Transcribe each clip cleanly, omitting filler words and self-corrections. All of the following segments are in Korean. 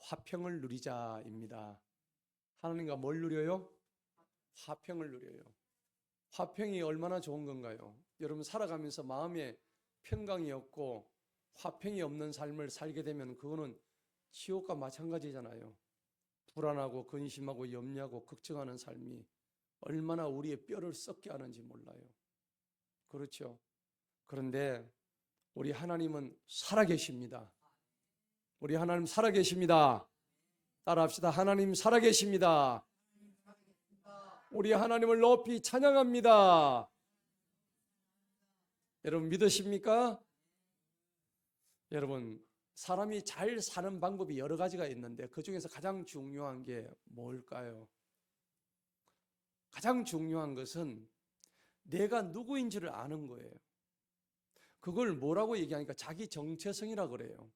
화평을 누리자입니다. 하나님과 뭘 누려요? 화평을 누려요. 화평이 얼마나 좋은 건가요? 여러분 살아가면서 마음에 평강이 없고 화평이 없는 삶을 살게 되면 그거는 지옥과 마찬가지잖아요. 불안하고 근심하고 염려하고 걱정하는 삶이 얼마나 우리의 뼈를 썩게 하는지 몰라요. 그렇죠? 그런데 우리 하나님은 살아계십니다. 우리 하나님 살아계십니다. 따라합시다. 하나님 살아계십니다. 우리 하나님을 높이 찬양합니다. 여러분 믿으십니까? 여러분 사람이 잘 사는 방법이 여러 가지가 있는데 그 중에서 가장 중요한 게 뭘까요? 가장 중요한 것은 내가 누구인지를 아는 거예요. 그걸 뭐라고 얘기하니까 자기 정체성이라고 그래요.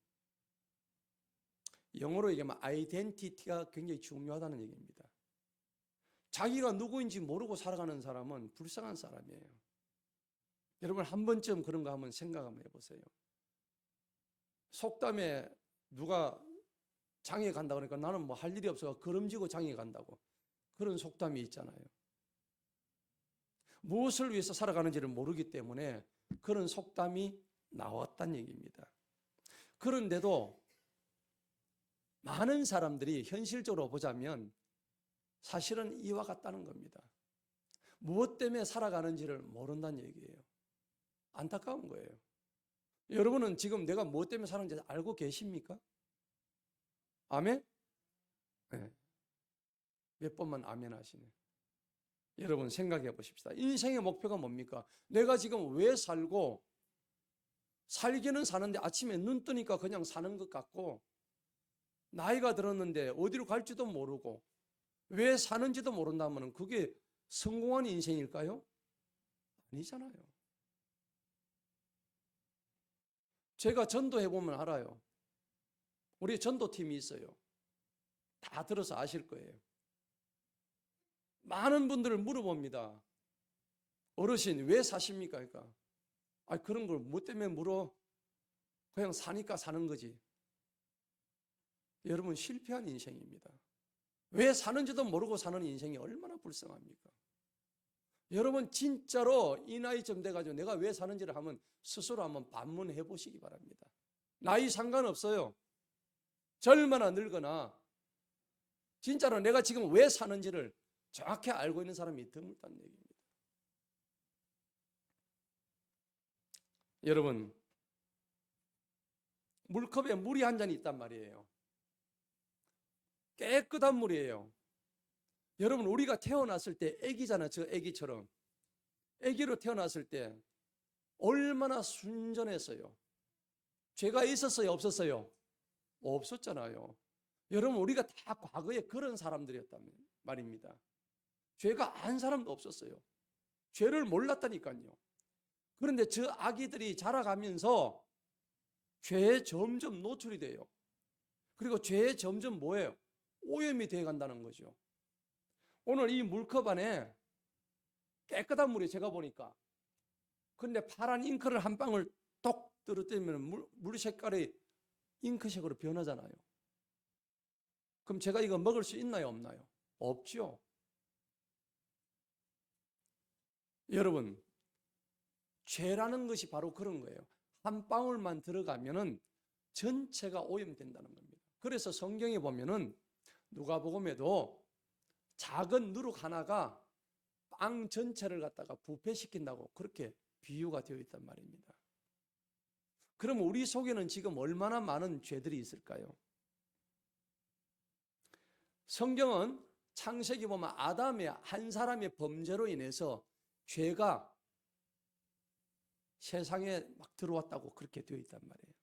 영어로 얘기하면 아이덴티티가 굉장히 중요하다는 얘기입니다. 자기가 누구인지 모르고 살아가는 사람은 불쌍한 사람이에요. 여러분 한 번쯤 그런 거 한번 생각 한번 해보세요. 속담에 누가 장에 간다 그러니까 나는 뭐 할 일이 없어서 걸음지고 장에 간다고 그런 속담이 있잖아요. 무엇을 위해서 살아가는지를 모르기 때문에 그런 속담이 나왔다는 얘기입니다. 그런데도 많은 사람들이 현실적으로 보자면 사실은 이와 같다는 겁니다. 무엇 때문에 살아가는지를 모른다는 얘기예요. 안타까운 거예요. 여러분은 지금 내가 무엇 때문에 사는지 알고 계십니까? 아멘? 네. 몇 번만 아멘 하시네. 여러분 생각해 보십시다. 인생의 목표가 뭡니까? 내가 지금 왜 살고 살기는 사는데 아침에 눈 뜨니까 그냥 사는 것 같고 나이가 들었는데 어디로 갈지도 모르고 왜 사는지도 모른다면 그게 성공한 인생일까요? 아니잖아요. 제가 전도해보면 알아요. 우리 전도팀이 있어요. 다 들어서 아실 거예요. 많은 분들을 물어봅니다. 어르신 왜 사십니까? 그러니까 그런 걸 뭐 때문에 물어? 그냥 사니까 사는 거지. 여러분 실패한 인생입니다. 왜 사는지도 모르고 사는 인생이 얼마나 불쌍합니까? 여러분 진짜로 이 나이쯤 돼가지고 내가 왜 사는지를 한번 스스로 한번 반문해 보시기 바랍니다. 나이 상관없어요. 젊거나 늙거나 진짜로 내가 지금 왜 사는지를 정확히 알고 있는 사람이 드물다는 얘기입니다. 여러분 물컵에 물이 한 잔이 있단 말이에요. 깨끗한 물이에요. 여러분 우리가 태어났을 때 애기잖아요. 저 애기처럼 애기로 태어났을 때 얼마나 순전했어요. 죄가 있었어요? 없었어요? 없었잖아요. 여러분 우리가 다 과거에 그런 사람들이었단 말입니다. 죄가 안 사람도 없었어요. 죄를 몰랐다니까요. 그런데 저 아기들이 자라가면서 죄에 점점 노출이 돼요. 그리고 죄에 점점 뭐예요? 오염이 되어 간다는 거죠. 오늘 이 물컵 안에 깨끗한 물이 제가 보니까 근데 파란 잉크를 한 방울 똑 떨어뜨리면 물 색깔이 잉크색으로 변하잖아요. 그럼 제가 이거 먹을 수 있나요? 없나요? 없죠. 여러분 죄라는 것이 바로 그런 거예요. 한 방울만 들어가면은 전체가 오염된다는 겁니다. 그래서 성경에 보면은 누가복음에도 작은 누룩 하나가 빵 전체를 갖다가 부패시킨다고 그렇게 비유가 되어 있단 말입니다. 그럼 우리 속에는 지금 얼마나 많은 죄들이 있을까요? 성경은 창세기 보면 아담의 한 사람의 범죄로 인해서 죄가 세상에 막 들어왔다고 그렇게 되어 있단 말이에요.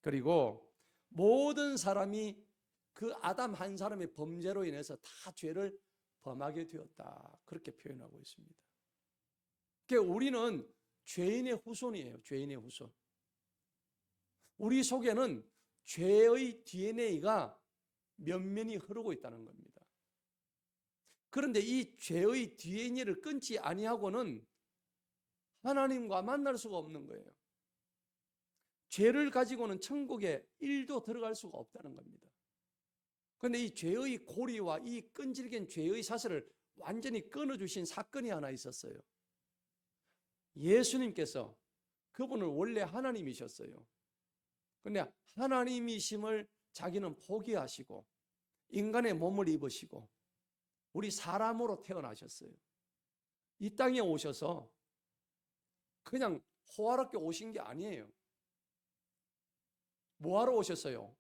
그리고 모든 사람이 그 아담 한 사람의 범죄로 인해서 다 죄를 범하게 되었다 그렇게 표현하고 있습니다. 그러니까 우리는 죄인의 후손이에요. 죄인의 후손. 우리 속에는 죄의 DNA가 면면이 흐르고 있다는 겁니다. 그런데 이 죄의 DNA를 끊지 아니하고는 하나님과 만날 수가 없는 거예요. 죄를 가지고는 천국에 1도 들어갈 수가 없다는 겁니다. 그런데 이 죄의 고리와 이 끈질긴 죄의 사슬을 완전히 끊어주신 사건이 하나 있었어요. 예수님께서, 그분은 원래 하나님이셨어요. 그런데 하나님이심을 자기는 포기하시고 인간의 몸을 입으시고 우리 사람으로 태어나셨어요. 이 땅에 오셔서 그냥 호화롭게 오신 게 아니에요. 뭐하러 오셨어요?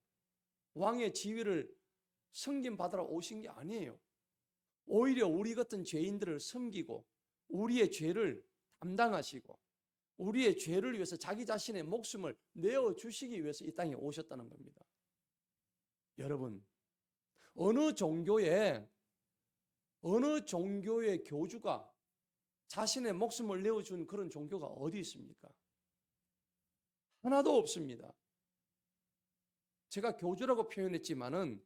왕의 지위를 섬김받으러 오신 게 아니에요. 오히려 우리 같은 죄인들을 섬기고 우리의 죄를 담당하시고 우리의 죄를 위해서 자기 자신의 목숨을 내어주시기 위해서 이 땅에 오셨다는 겁니다. 여러분, 어느 종교의 교주가 자신의 목숨을 내어준 그런 종교가 어디 있습니까? 하나도 없습니다. 제가 교주라고 표현했지만은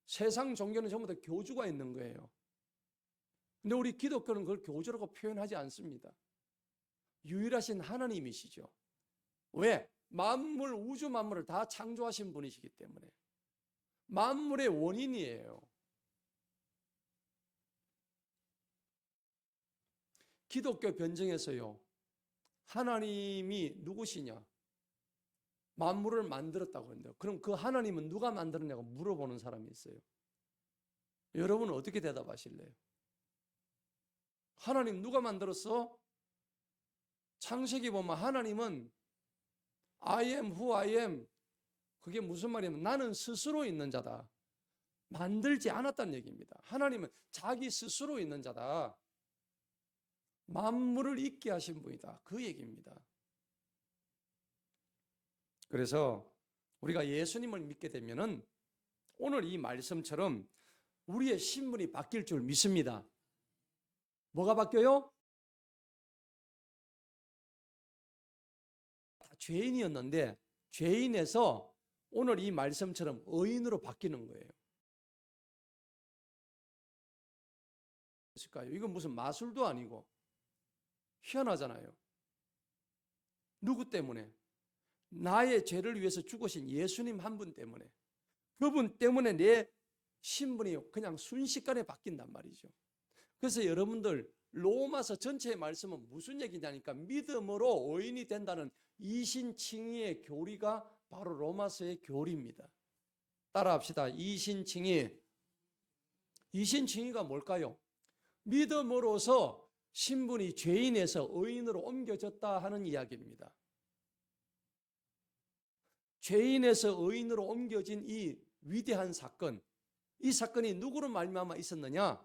세상 종교는 전부 다 교주가 있는 거예요. 근데 우리 기독교는 그걸 교주라고 표현하지 않습니다. 유일하신 하나님이시죠. 왜? 만물, 우주 만물을 다 창조하신 분이시기 때문에. 만물의 원인이에요. 기독교 변증에서요, 하나님이 누구시냐? 만물을 만들었다고 그러는데요. 그럼 그 하나님은 누가 만들었냐고 물어보는 사람이 있어요. 여러분은 어떻게 대답하실래요? 하나님 누가 만들었어? 창세기 보면 하나님은 I am who I am. 그게 무슨 말이냐면 나는 스스로 있는 자다. 만들지 않았다는 얘기입니다. 하나님은 자기 스스로 있는 자다. 만물을 있게 하신 분이다. 그 얘기입니다. 그래서 우리가 예수님을 믿게 되면은 오늘 이 말씀처럼 우리의 신분이 바뀔 줄 믿습니다. 뭐가 바뀌어요? 다 죄인이었는데 죄인에서 오늘 이 말씀처럼 의인으로 바뀌는 거예요. 이건 무슨 마술도 아니고 희한하잖아요. 누구 때문에? 나의 죄를 위해서 죽으신 예수님 한 분 때문에. 그분 때문에 내 신분이 그냥 순식간에 바뀐단 말이죠. 그래서 여러분들 로마서 전체의 말씀은 무슨 얘기냐니까 믿음으로 의인이 된다는 이신칭의의 교리가 바로 로마서의 교리입니다. 따라합시다. 이신칭의가 뭘까요? 믿음으로서 신분이 죄인에서 의인으로 옮겨졌다 하는 이야기입니다. 죄인에서 의인으로 옮겨진 이 위대한 사건, 이 사건이 누구로 말미암아 있었느냐?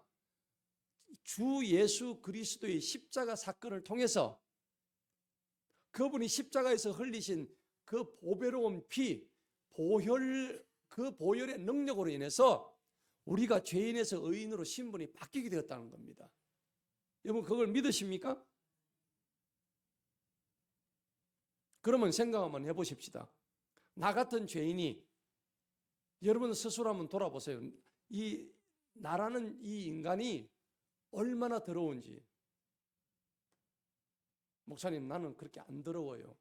주 예수 그리스도의 십자가 사건을 통해서 그분이 십자가에서 흘리신 그 보배로운 피, 그 보혈의 능력으로 인해서 우리가 죄인에서 의인으로 신분이 바뀌게 되었다는 겁니다. 여러분 그걸 믿으십니까? 그러면 생각 한번 해보십시다. 나 같은 죄인이, 여러분 스스로 한번 돌아보세요. 나라는 이 인간이 얼마나 더러운지. 목사님 나는 그렇게 안 더러워요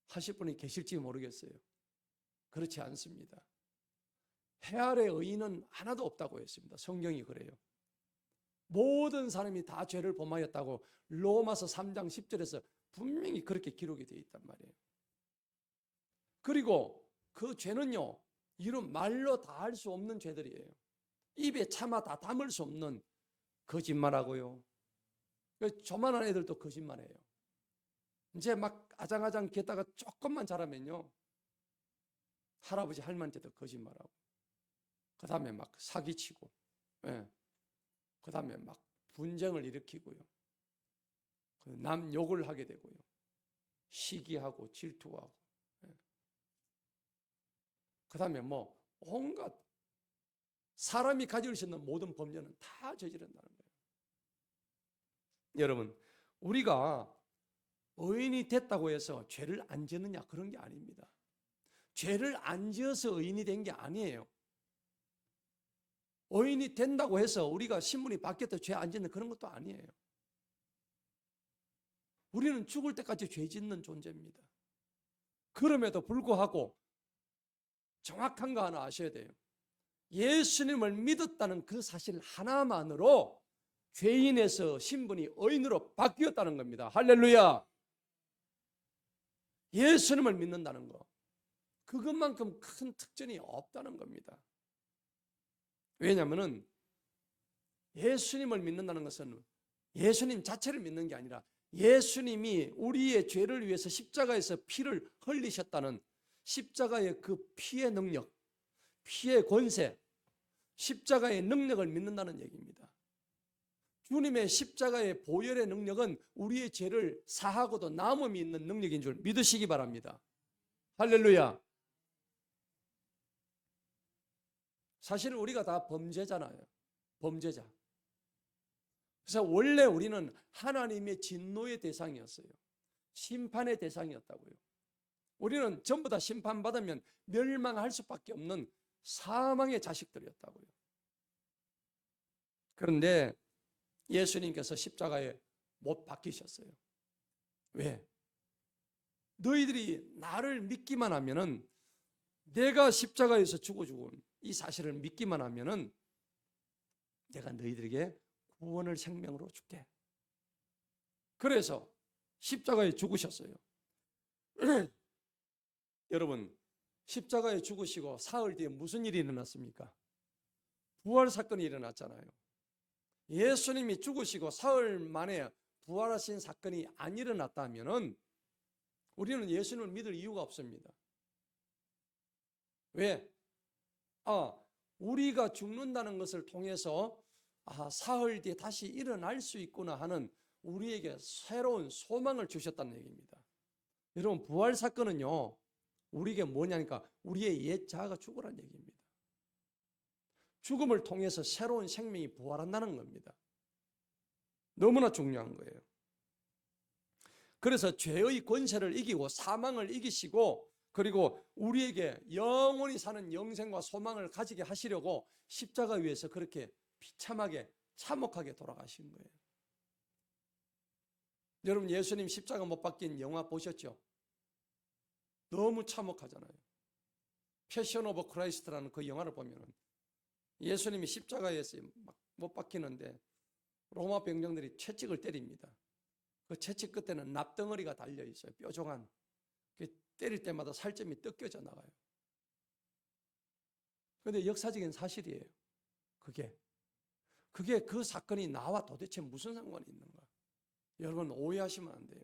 하실 분이 계실지 모르겠어요. 그렇지 않습니다. 해 아래 의인은 하나도 없다고 했습니다. 성경이 그래요. 모든 사람이 다 죄를 범하였다고 로마서 3장 10절에서 분명히 그렇게 기록이 되어 있단 말이에요. 그리고 그 죄는요, 이런 말로 다 할 수 없는 죄들이에요. 입에 차마 다 담을 수 없는 거짓말하고요. 조만한 애들도 거짓말해요. 이제 막 아장아장 겠다가 조금만 자라면요, 할아버지 할머니한테도 거짓말하고, 그 다음에 막 사기치고, 그 다음에 막 분쟁을 일으키고요, 남 욕을 하게 되고요, 시기하고 질투하고, 그 다음에 뭐 온갖 사람이 가질 수 있는 모든 범죄는 다 저지른다는 거예요. 여러분, 우리가 의인이 됐다고 해서 죄를 안 짓느냐 그런 게 아닙니다. 죄를 안 지어서 의인이 된 게 아니에요. 의인이 된다고 해서 우리가 신분이 바뀌었다 죄 안 짓는 그런 것도 아니에요. 우리는 죽을 때까지 죄 짓는 존재입니다. 그럼에도 불구하고 정확한 거 하나 아셔야 돼요. 예수님을 믿었다는 그 사실 하나만으로 죄인에서 신분이 의인으로 바뀌었다는 겁니다. 할렐루야. 예수님을 믿는다는 거, 그것만큼 큰 특전이 없다는 겁니다. 왜냐하면 예수님을 믿는다는 것은 예수님 자체를 믿는 게 아니라 예수님이 우리의 죄를 위해서 십자가에서 피를 흘리셨다는 십자가의 그 피의 능력, 피의 권세, 십자가의 능력을 믿는다는 얘기입니다. 주님의 십자가의 보혈의 능력은 우리의 죄를 사하고도 남음이 있는 능력인 줄 믿으시기 바랍니다. 할렐루야. 사실 우리가 다 범죄잖아요. 범죄자. 그래서 원래 우리는 하나님의 진노의 대상이었어요. 심판의 대상이었다고요. 우리는 전부 다 심판받으면 멸망할 수밖에 없는 사망의 자식들이었다고요. 그런데 예수님께서 십자가에 못 박히셨어요. 왜? 너희들이 나를 믿기만 하면은, 내가 십자가에서 죽은 이 사실을 믿기만 하면은 내가 너희들에게 구원을 생명으로 줄게. 그래서 십자가에 죽으셨어요. 여러분, 십자가에 죽으시고 사흘 뒤에 무슨 일이 일어났습니까? 부활 사건이 일어났잖아요. 예수님이 죽으시고 사흘 만에 부활하신 사건이 안 일어났다면은 우리는 예수님을 믿을 이유가 없습니다. 왜? 우리가 죽는다는 것을 통해서 사흘 뒤에 다시 일어날 수 있구나 하는 우리에게 새로운 소망을 주셨다는 얘기입니다. 여러분, 부활 사건은요, 우리에게 뭐냐니까 우리의 옛 자아가 죽으라는 얘기입니다. 죽음을 통해서 새로운 생명이 부활한다는 겁니다. 너무나 중요한 거예요. 그래서 죄의 권세를 이기고 사망을 이기시고, 그리고 우리에게 영원히 사는 영생과 소망을 가지게 하시려고 십자가 위에서 그렇게 비참하게 참혹하게 돌아가신 거예요. 여러분, 예수님 십자가 못 박힌 영화 보셨죠? 너무 참혹하잖아요. 패션 오브 크라이스트라는 그 영화를 보면은 예수님이 십자가에서 막 못 박히는데 로마 병정들이 채찍을 때립니다. 그 채찍 끝에는 납덩어리가 달려 있어요. 뾰족한. 때릴 때마다 살점이 뜯겨져 나가요. 그런데 역사적인 사실이에요. 그게 그 사건이 나와 도대체 무슨 상관이 있는가? 여러분, 오해하시면 안 돼요.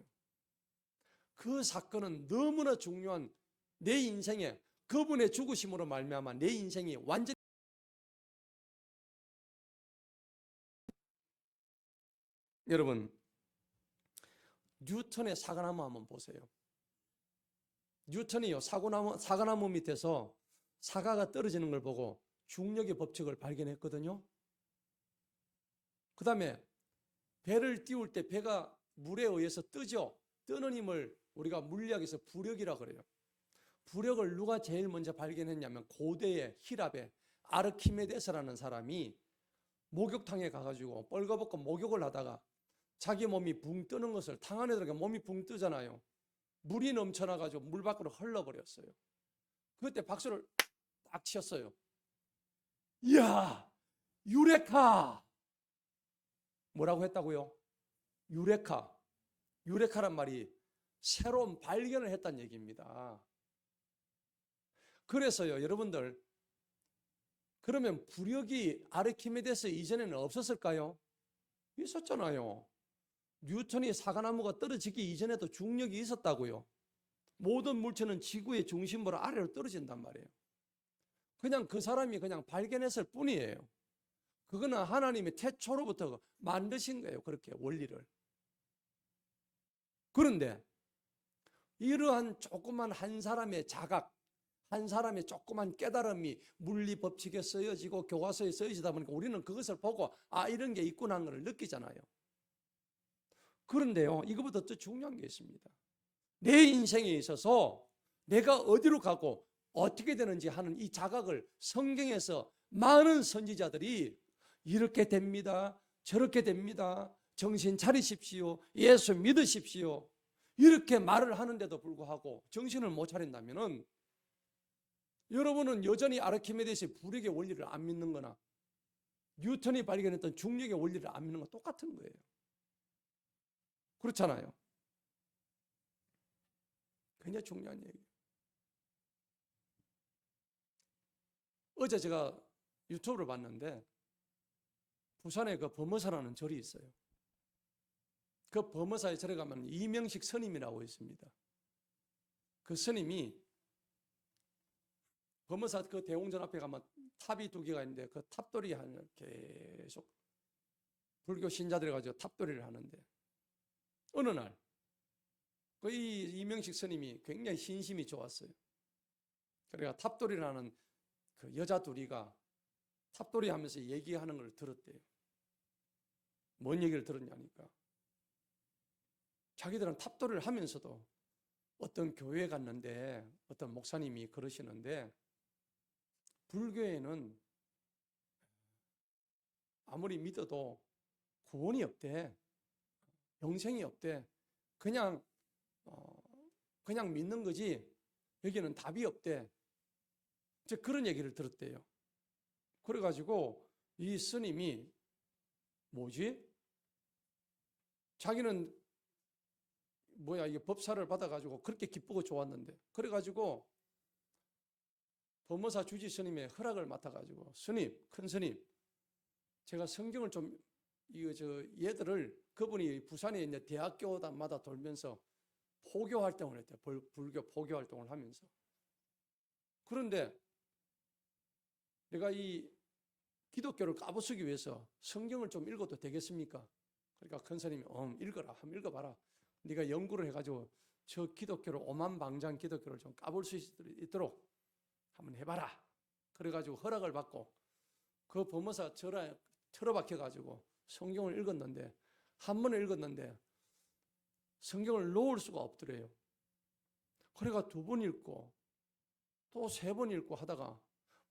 그 사건은 너무나 중요한, 내 인생에 그분의 죽으심으로 말미암아 내 인생이 완전히, 여러분, 뉴턴의 사과나무 한번 보세요. 뉴턴이요, 사과나무 밑에서 사과가 떨어지는 걸 보고 중력의 법칙을 발견했거든요. 그 다음에 배를 띄울 때 배가 물에 의해서 뜨죠. 뜨는 힘을 우리가 물리학에서 부력이라고 그래요. 부력을 누가 제일 먼저 발견했냐면 고대의 히랍의 아르키메데스라는 사람이 목욕탕에 가가지고 뻘거벗고 목욕을 하다가 자기 몸이 붕 뜨는 것을, 탕 안에 들어가 몸이 붕 뜨잖아요. 물이 넘쳐나가지고 물 밖으로 흘러버렸어요. 그때 박수를 딱 쳤어요. 이야, 유레카! 뭐라고 했다고요? 유레카. 유레카란 말이 새로운 발견을 했다는 얘기입니다. 그래서요, 여러분들, 그러면 부력이 아르키메데스 이전에는 없었을까요? 있었잖아요. 뉴턴이 사과나무가 떨어지기 이전에도 중력이 있었다고요. 모든 물체는 지구의 중심으로 아래로 떨어진단 말이에요. 그냥 그 사람이 그냥 발견했을 뿐이에요. 그거는 하나님이 태초로부터 만드신 거예요. 그렇게 원리를. 그런데 이러한 조그만 한 사람의 자각, 한 사람의 조그만 깨달음이 물리 법칙에 쓰여지고 교과서에 쓰여지다 보니까 우리는 그것을 보고 이런 게 있구나 하는 걸 느끼잖아요. 그런데요, 이거보다 더 중요한 게 있습니다. 내 인생에 있어서 내가 어디로 가고 어떻게 되는지 하는 이 자각을 성경에서 많은 선지자들이 이렇게 됩니다, 저렇게 됩니다, 정신 차리십시오, 예수 믿으십시오, 이렇게 말을 하는데도 불구하고 정신을 못 차린다면은 여러분은 여전히 아르키메데스의 불력의 원리를 안 믿는 거나 뉴턴이 발견했던 중력의 원리를 안 믿는 건 똑같은 거예요. 그렇잖아요. 굉장히 중요한 얘기예요. 어제 제가 유튜브를 봤는데 부산에 그 범어사라는 절이 있어요. 그 범어사에 절에 가면 이명식 스님이라고 있습니다. 그 스님이 범어사 그 대웅전 앞에 가면 탑이 2개가 있는데 그 탑돌이 하는 계속 불교 신자들이 가지고 탑돌이를 하는데 어느 날 그 이명식 스님이 굉장히 신심이 좋았어요. 그러니까 탑돌이를 하는 그 여자 둘이가 탑돌이 하면서 얘기하는 걸 들었대요. 뭔 얘기를 들었냐니까 자기들은 탑돌이를 하면서도 어떤 교회에 갔는데 어떤 목사님이 그러시는데 불교에는 아무리 믿어도 구원이 없대. 영생이 없대. 그냥 믿는 거지 여기는 답이 없대. 이제 그런 얘기를 들었대요. 그래가지고 이 스님이 뭐지? 자기는 뭐야 이게 법사를 받아가지고 그렇게 기쁘고 좋았는데 그래가지고 범어사 주지 스님의 허락을 맡아가지고 스님, 큰 스님, 제가 성경을 좀 얘들을 그분이 부산에 있는 대학교마다 돌면서 포교 활동을 했대요. 불교 포교 활동을 하면서. 그런데 내가 이 기독교를 까부수기 위해서 성경을 좀 읽어도 되겠습니까? 그러니까 큰 스님이 읽어라. 한번 읽어봐라. 네가 연구를 해가지고 저 기독교를 오만방장 기독교를 좀 까볼 수 있도록 한번 해봐라. 그래가지고 허락을 받고 그 범어사 틀어박혀가지고 성경을 읽었는데 한 번을 읽었는데 성경을 놓을 수가 없더래요. 그래가 2번 읽고 또 3번 읽고 하다가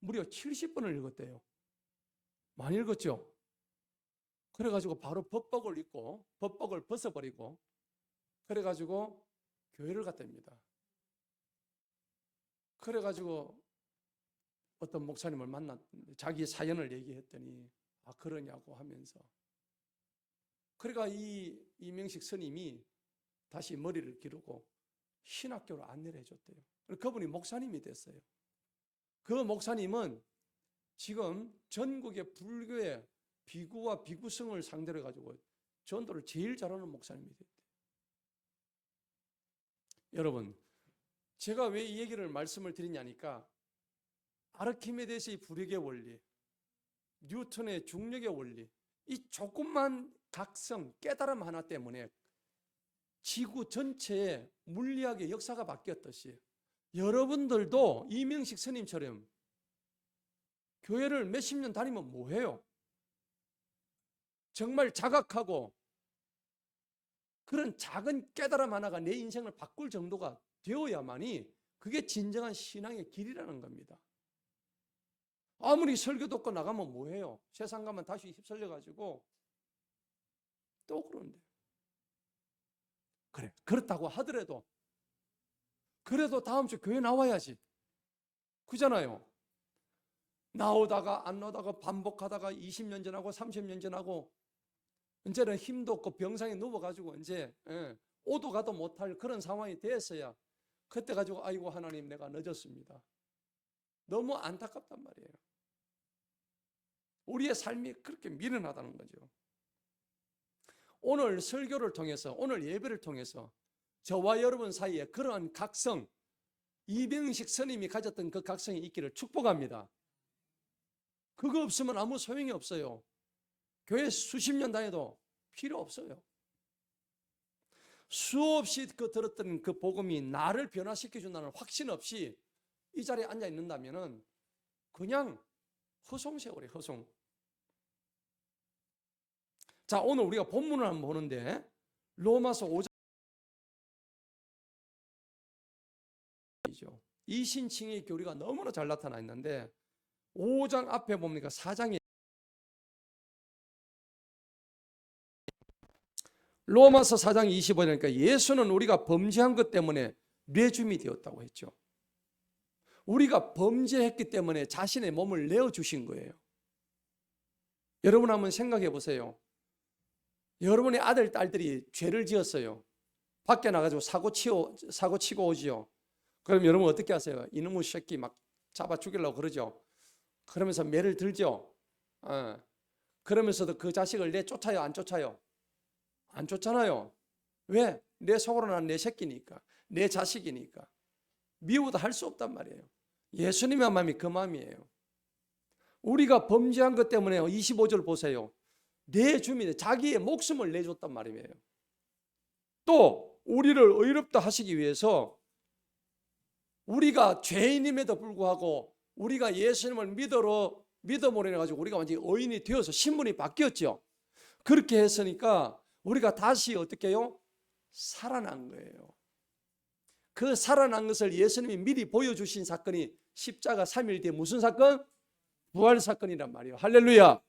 무려 70번을 읽었대요. 많이 읽었죠? 그래가지고 바로 법복을 입고 법복을 벗어버리고 그래가지고 교회를 갔답니다. 그래가지고 어떤 목사님을 만났는데 자기 사연을 얘기했더니 그러냐고 하면서 그러니까 이 이명식 스님이 다시 머리를 기르고 신학교로 안내를 해줬대요. 그분이 목사님이 됐어요. 그 목사님은 지금 전국의 불교의 비구와 비구성을 상대로 해가지고 전도를 제일 잘하는 목사님이 됐대요. 여러분, 제가 왜 이 얘기를 말씀을 드리냐니까 아르키메데스의 불력의 원리, 뉴턴의 중력의 원리, 이 조금만 각성, 깨달음 하나 때문에 지구 전체의 물리학의 역사가 바뀌었듯이 여러분들도 이명식 스님처럼 교회를 몇십 년 다니면 뭐해요? 정말 자각하고 그런 작은 깨달음 하나가 내 인생을 바꿀 정도가 되어야만이 그게 진정한 신앙의 길이라는 겁니다. 아무리 설교 듣고 나가면 뭐해요? 세상 가면 다시 휩쓸려가지고 또 그런데 그래 그렇다고 하더라도 그래도 다음 주 교회 나와야지 그잖아요. 나오다가 안 나오다가 반복하다가 20년 전하고 30년 전하고 이제는 힘도 없고 병상에 누워가지고 이제 오도 가도 못할 그런 상황이 됐어야 그때 가지고 아이고 하나님 내가 늦었습니다. 너무 안타깝단 말이에요. 우리의 삶이 그렇게 미련하다는 거죠. 오늘 설교를 통해서 오늘 예배를 통해서 저와 여러분 사이에 그러한 각성 이명식 스님이 가졌던 그 각성이 있기를 축복합니다. 그거 없으면 아무 소용이 없어요. 교회 수십 년 다녀도 필요 없어요. 수없이 들었던 그 복음이 나를 변화시켜준다는 확신 없이 이 자리에 앉아 있는다면 그냥 허송세월이 허송. 자, 오늘 우리가 본문을 한번 보는데 로마서 5장 이 신칭의 교리가 너무나 잘 나타나 있는데 5장 앞에 보니까 4장에 로마서 4장 25절이니까 예수는 우리가 범죄한 것 때문에 뇌줌이 되었다고 했죠. 우리가 범죄했기 때문에 자신의 몸을 내어주신 거예요. 여러분 한번 생각해 보세요. 여러분의 아들, 딸들이 죄를 지었어요. 밖에 나가지고 사고 치고 오지요. 그럼 여러분 어떻게 하세요? 이놈의 새끼 막 잡아 죽이려고 그러죠. 그러면서 매를 들죠. 그러면서도 그 자식을 내쫓아요, 안 쫓아요? 안 쫓잖아요. 왜? 내 속으로는 내 새끼니까, 내 자식이니까. 미워도 할 수 없단 말이에요. 예수님의 마음이 그 마음이에요. 우리가 범죄한 것 때문에 25절 보세요. 내 주민의 자기의 목숨을 내줬단 말이에요. 또 우리를 의롭다 하시기 위해서 우리가 죄인임에도 불구하고 우리가 예수님을 믿음으로 인해 가지고 우리가 완전히 의인이 되어서 신분이 바뀌었죠. 그렇게 했으니까 우리가 다시 어떻게 해요? 살아난 거예요. 그 살아난 것을 예수님이 미리 보여주신 사건이 십자가 3일 뒤에 무슨 사건? 부활 사건이란 말이에요. 할렐루야.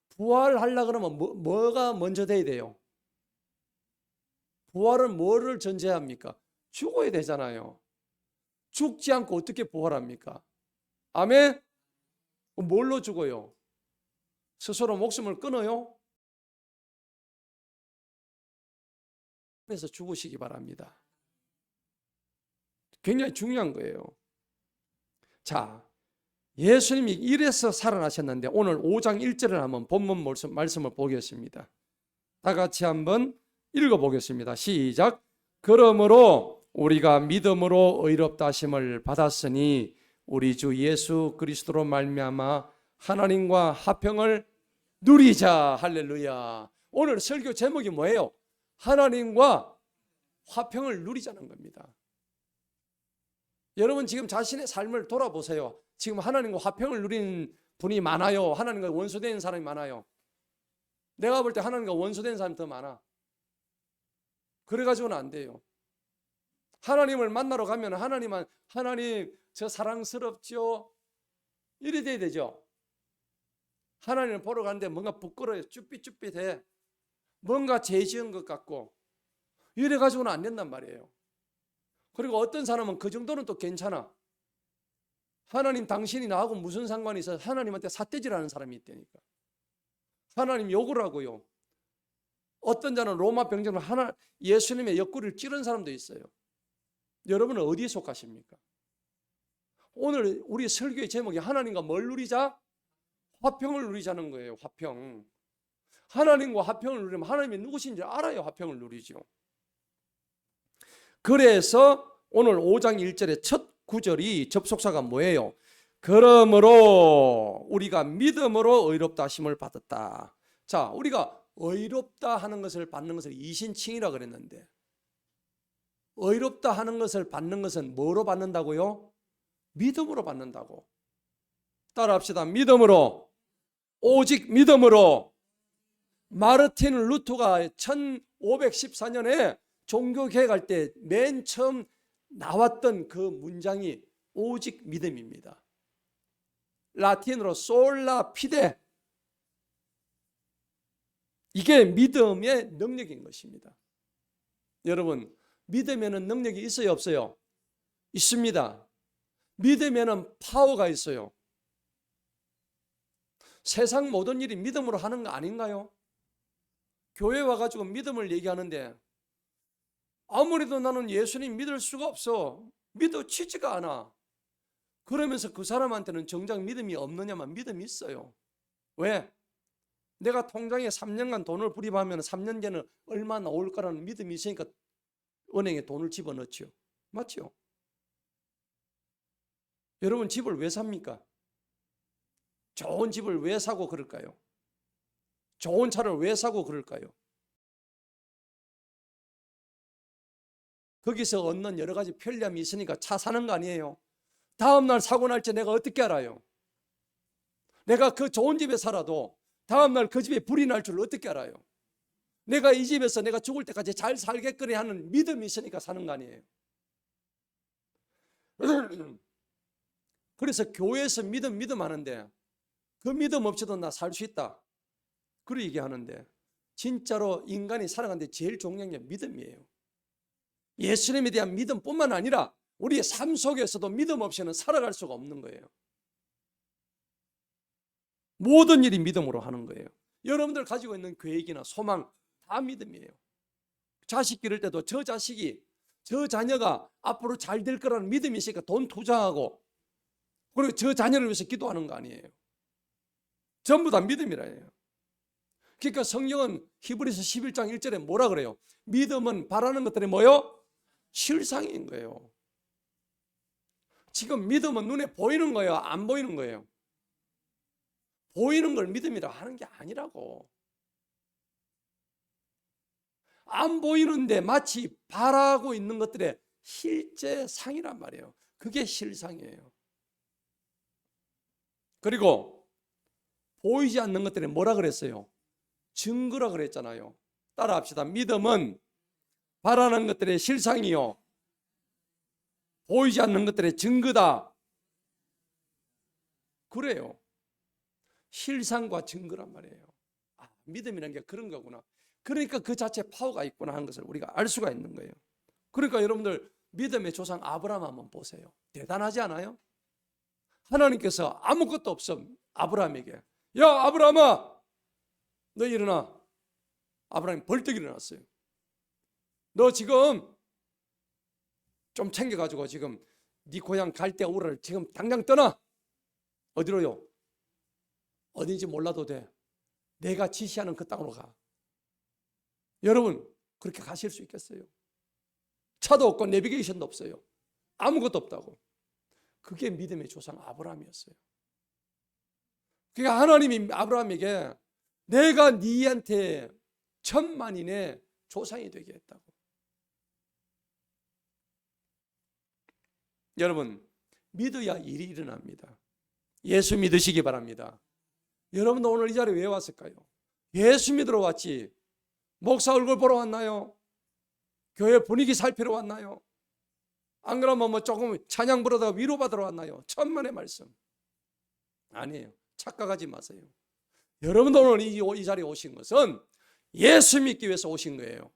부활하려고 그러면 뭐가 먼저 돼야 돼요? 부활은 뭐를 전제합니까? 죽어야 되잖아요. 죽지 않고 어떻게 부활합니까? 아멘? 뭘로 죽어요? 스스로 목숨을 끊어요? 그래서 죽으시기 바랍니다. 굉장히 중요한 거예요. 자, 예수님이 이래서 살아나셨는데 오늘 5장 1절을 한번 본문 말씀을 보겠습니다. 다 같이 한번 읽어보겠습니다. 시작. 그러므로 우리가 믿음으로 의롭다 하심을 받았으니 우리 주 예수 그리스도로 말미암아 하나님과 화평을 누리자. 할렐루야. 오늘 설교 제목이 뭐예요? 하나님과 화평을 누리자는 겁니다. 여러분 지금 자신의 삶을 돌아보세요. 지금 하나님과 화평을 누리는 분이 많아요? 하나님과 원수되는 사람이 많아요? 내가 볼 때 하나님과 원수되는 사람이 더 많아. 그래가지고는 안 돼요. 하나님을 만나러 가면 하나님 저 사랑스럽죠? 이래 돼야 되죠. 하나님을 보러 가는데 뭔가 부끄러워요. 쭈삣쭈삣해. 뭔가 죄 지은 것 같고 이래 가지고는 안 된단 말이에요. 그리고 어떤 사람은 그 정도는 또 괜찮아. 하나님 당신이 나하고 무슨 상관이 있어요? 하나님한테 삿대질하는 사람이 있다니까. 하나님 욕을 하고요. 어떤 자는 로마 병정으로 예수님의 옆구리를 찌른 사람도 있어요. 여러분은 어디에 속하십니까? 오늘 우리 설교의 제목이 하나님과 뭘 누리자? 화평을 누리자는 거예요. 화평. 하나님과 화평을 누리면 하나님이 누구신지 알아야 화평을 누리죠. 그래서 오늘 5장 1절의 첫 구절이 접속사가 뭐예요? 그러므로 우리가 믿음으로 의롭다 하심을 받았다. 자, 우리가 의롭다 하는 것을 받는 것을 이신칭이라 그랬는데 의롭다 하는 것을 받는 것은 뭐로 받는다고요? 믿음으로 받는다고. 따라합시다. 믿음으로. 오직 믿음으로. 마르틴 루터가 1514년에 종교개혁할 때 맨 처음 나왔던 그 문장이 오직 믿음입니다. 라틴어로 솔라 피데. 이게 믿음의 능력인 것입니다. 여러분, 믿음에는 능력이 있어요, 없어요? 있습니다. 믿음에는 파워가 있어요. 세상 모든 일이 믿음으로 하는 거 아닌가요? 교회 와가지고 믿음을 얘기하는데 아무래도 나는 예수님 믿을 수가 없어. 믿어지지가 않아. 그러면서 그 사람한테는 정작 믿음이 없느냐면 믿음이 있어요. 왜? 내가 통장에 3년간 돈을 불입하면 3년 뒤에는 얼마 나올 거라는 믿음이 있으니까 은행에 돈을 집어넣죠. 맞죠? 여러분 집을 왜 삽니까? 좋은 집을 왜 사고 그럴까요? 좋은 차를 왜 사고 그럴까요? 거기서 얻는 여러 가지 편리함이 있으니까 차 사는 거 아니에요? 다음날 사고 날지 내가 어떻게 알아요? 내가 그 좋은 집에 살아도 다음날 그 집에 불이 날 줄 어떻게 알아요? 내가 이 집에서 내가 죽을 때까지 잘 살겠거니 하는 믿음이 있으니까 사는 거 아니에요? 그래서 교회에서 믿음 하는데 그 믿음 없이도 나 살 수 있다. 그렇게 얘기하는데 진짜로 인간이 살아가는데 제일 중요한 게 믿음이에요. 예수님에 대한 믿음뿐만 아니라 우리의 삶 속에서도 믿음 없이는 살아갈 수가 없는 거예요. 모든 일이 믿음으로 하는 거예요. 여러분들 가지고 있는 계획이나 소망 다 믿음이에요. 자식 기를 때도 저 자식이, 저 자녀가 앞으로 잘 될 거라는 믿음이 있으니까 돈 투자하고, 그리고 저 자녀를 위해서 기도하는 거 아니에요. 전부 다 믿음이라요. 그러니까 성경은 히브리서 11장 1절에 뭐라 그래요? 믿음은 바라는 것들이 뭐요? 실상인 거예요. 지금 믿음은 눈에 보이는 거예요? 안 보이는 거예요? 보이는 걸 믿음이라 하는 게 아니라고. 안 보이는데 마치 바라고 있는 것들의 실제상이란 말이에요. 그게 실상이에요. 그리고 보이지 않는 것들이 뭐라 그랬어요? 증거라 그랬잖아요. 따라합시다. 믿음은 바라는 것들의 실상이요, 보이지 않는 것들의 증거다. 그래요. 실상과 증거란 말이에요. 아, 믿음이라는 게 그런 거구나. 그러니까 그 자체에 파워가 있구나 하는 것을 우리가 알 수가 있는 거예요. 그러니까 여러분들 믿음의 조상 아브라함 한번 보세요. 대단하지 않아요? 하나님께서 아무것도 없어 아브라함에게, 야 아브라함아 너 일어나. 아브라함이 벌떡 일어났어요. 너 지금 좀 챙겨가지고 지금 네 고향 갈대아 우르를 지금 당장 떠나. 어디로요? 어딘지 몰라도 돼. 내가 지시하는 그 땅으로 가. 여러분 그렇게 가실 수 있겠어요? 차도 없고 내비게이션도 없어요. 아무것도 없다고. 그게 믿음의 조상 아브라함이었어요. 그러니까 하나님이 아브라함에게 내가 네한테 천만인의 조상이 되게 했다고. 여러분 믿어야 일이 일어납니다. 예수 믿으시기 바랍니다. 여러분도 오늘 이 자리에 왜 왔을까요? 예수 믿으러 왔지 목사 얼굴 보러 왔나요? 교회 분위기 살피러 왔나요? 안 그러면 뭐 조금 찬양 부르다가 위로받으러 왔나요? 천만의 말씀 아니에요. 착각하지 마세요. 여러분도 오늘 이 자리에 오신 것은 예수 믿기 위해서 오신 거예요.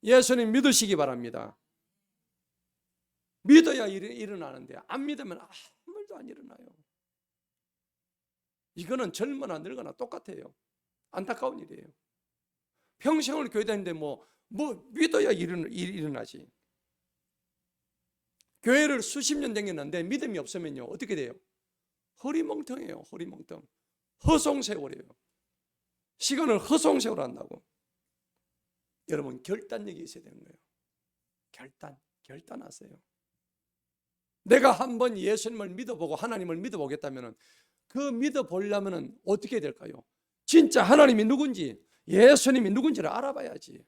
예수님 믿으시기 바랍니다. 믿어야 일어나는데 안 믿으면 아무 일도 안 일어나요. 이거는 젊거나 늙거나 똑같아요. 안타까운 일이에요. 평생을 교회 다니는데 뭐 믿어야 일어나지. 교회를 수십 년 다녔는데 믿음이 없으면요 어떻게 돼요? 허리멍텅해요. 허리멍텅. 허송세월이에요. 시간을 허송세월 한다고. 여러분 결단력이 있어야 되는 거예요. 결단하세요. 내가 한번 예수님을 믿어보고 하나님을 믿어보겠다면 그 믿어보려면 어떻게 될까요? 진짜 하나님이 누군지, 예수님이 누군지를 알아봐야지.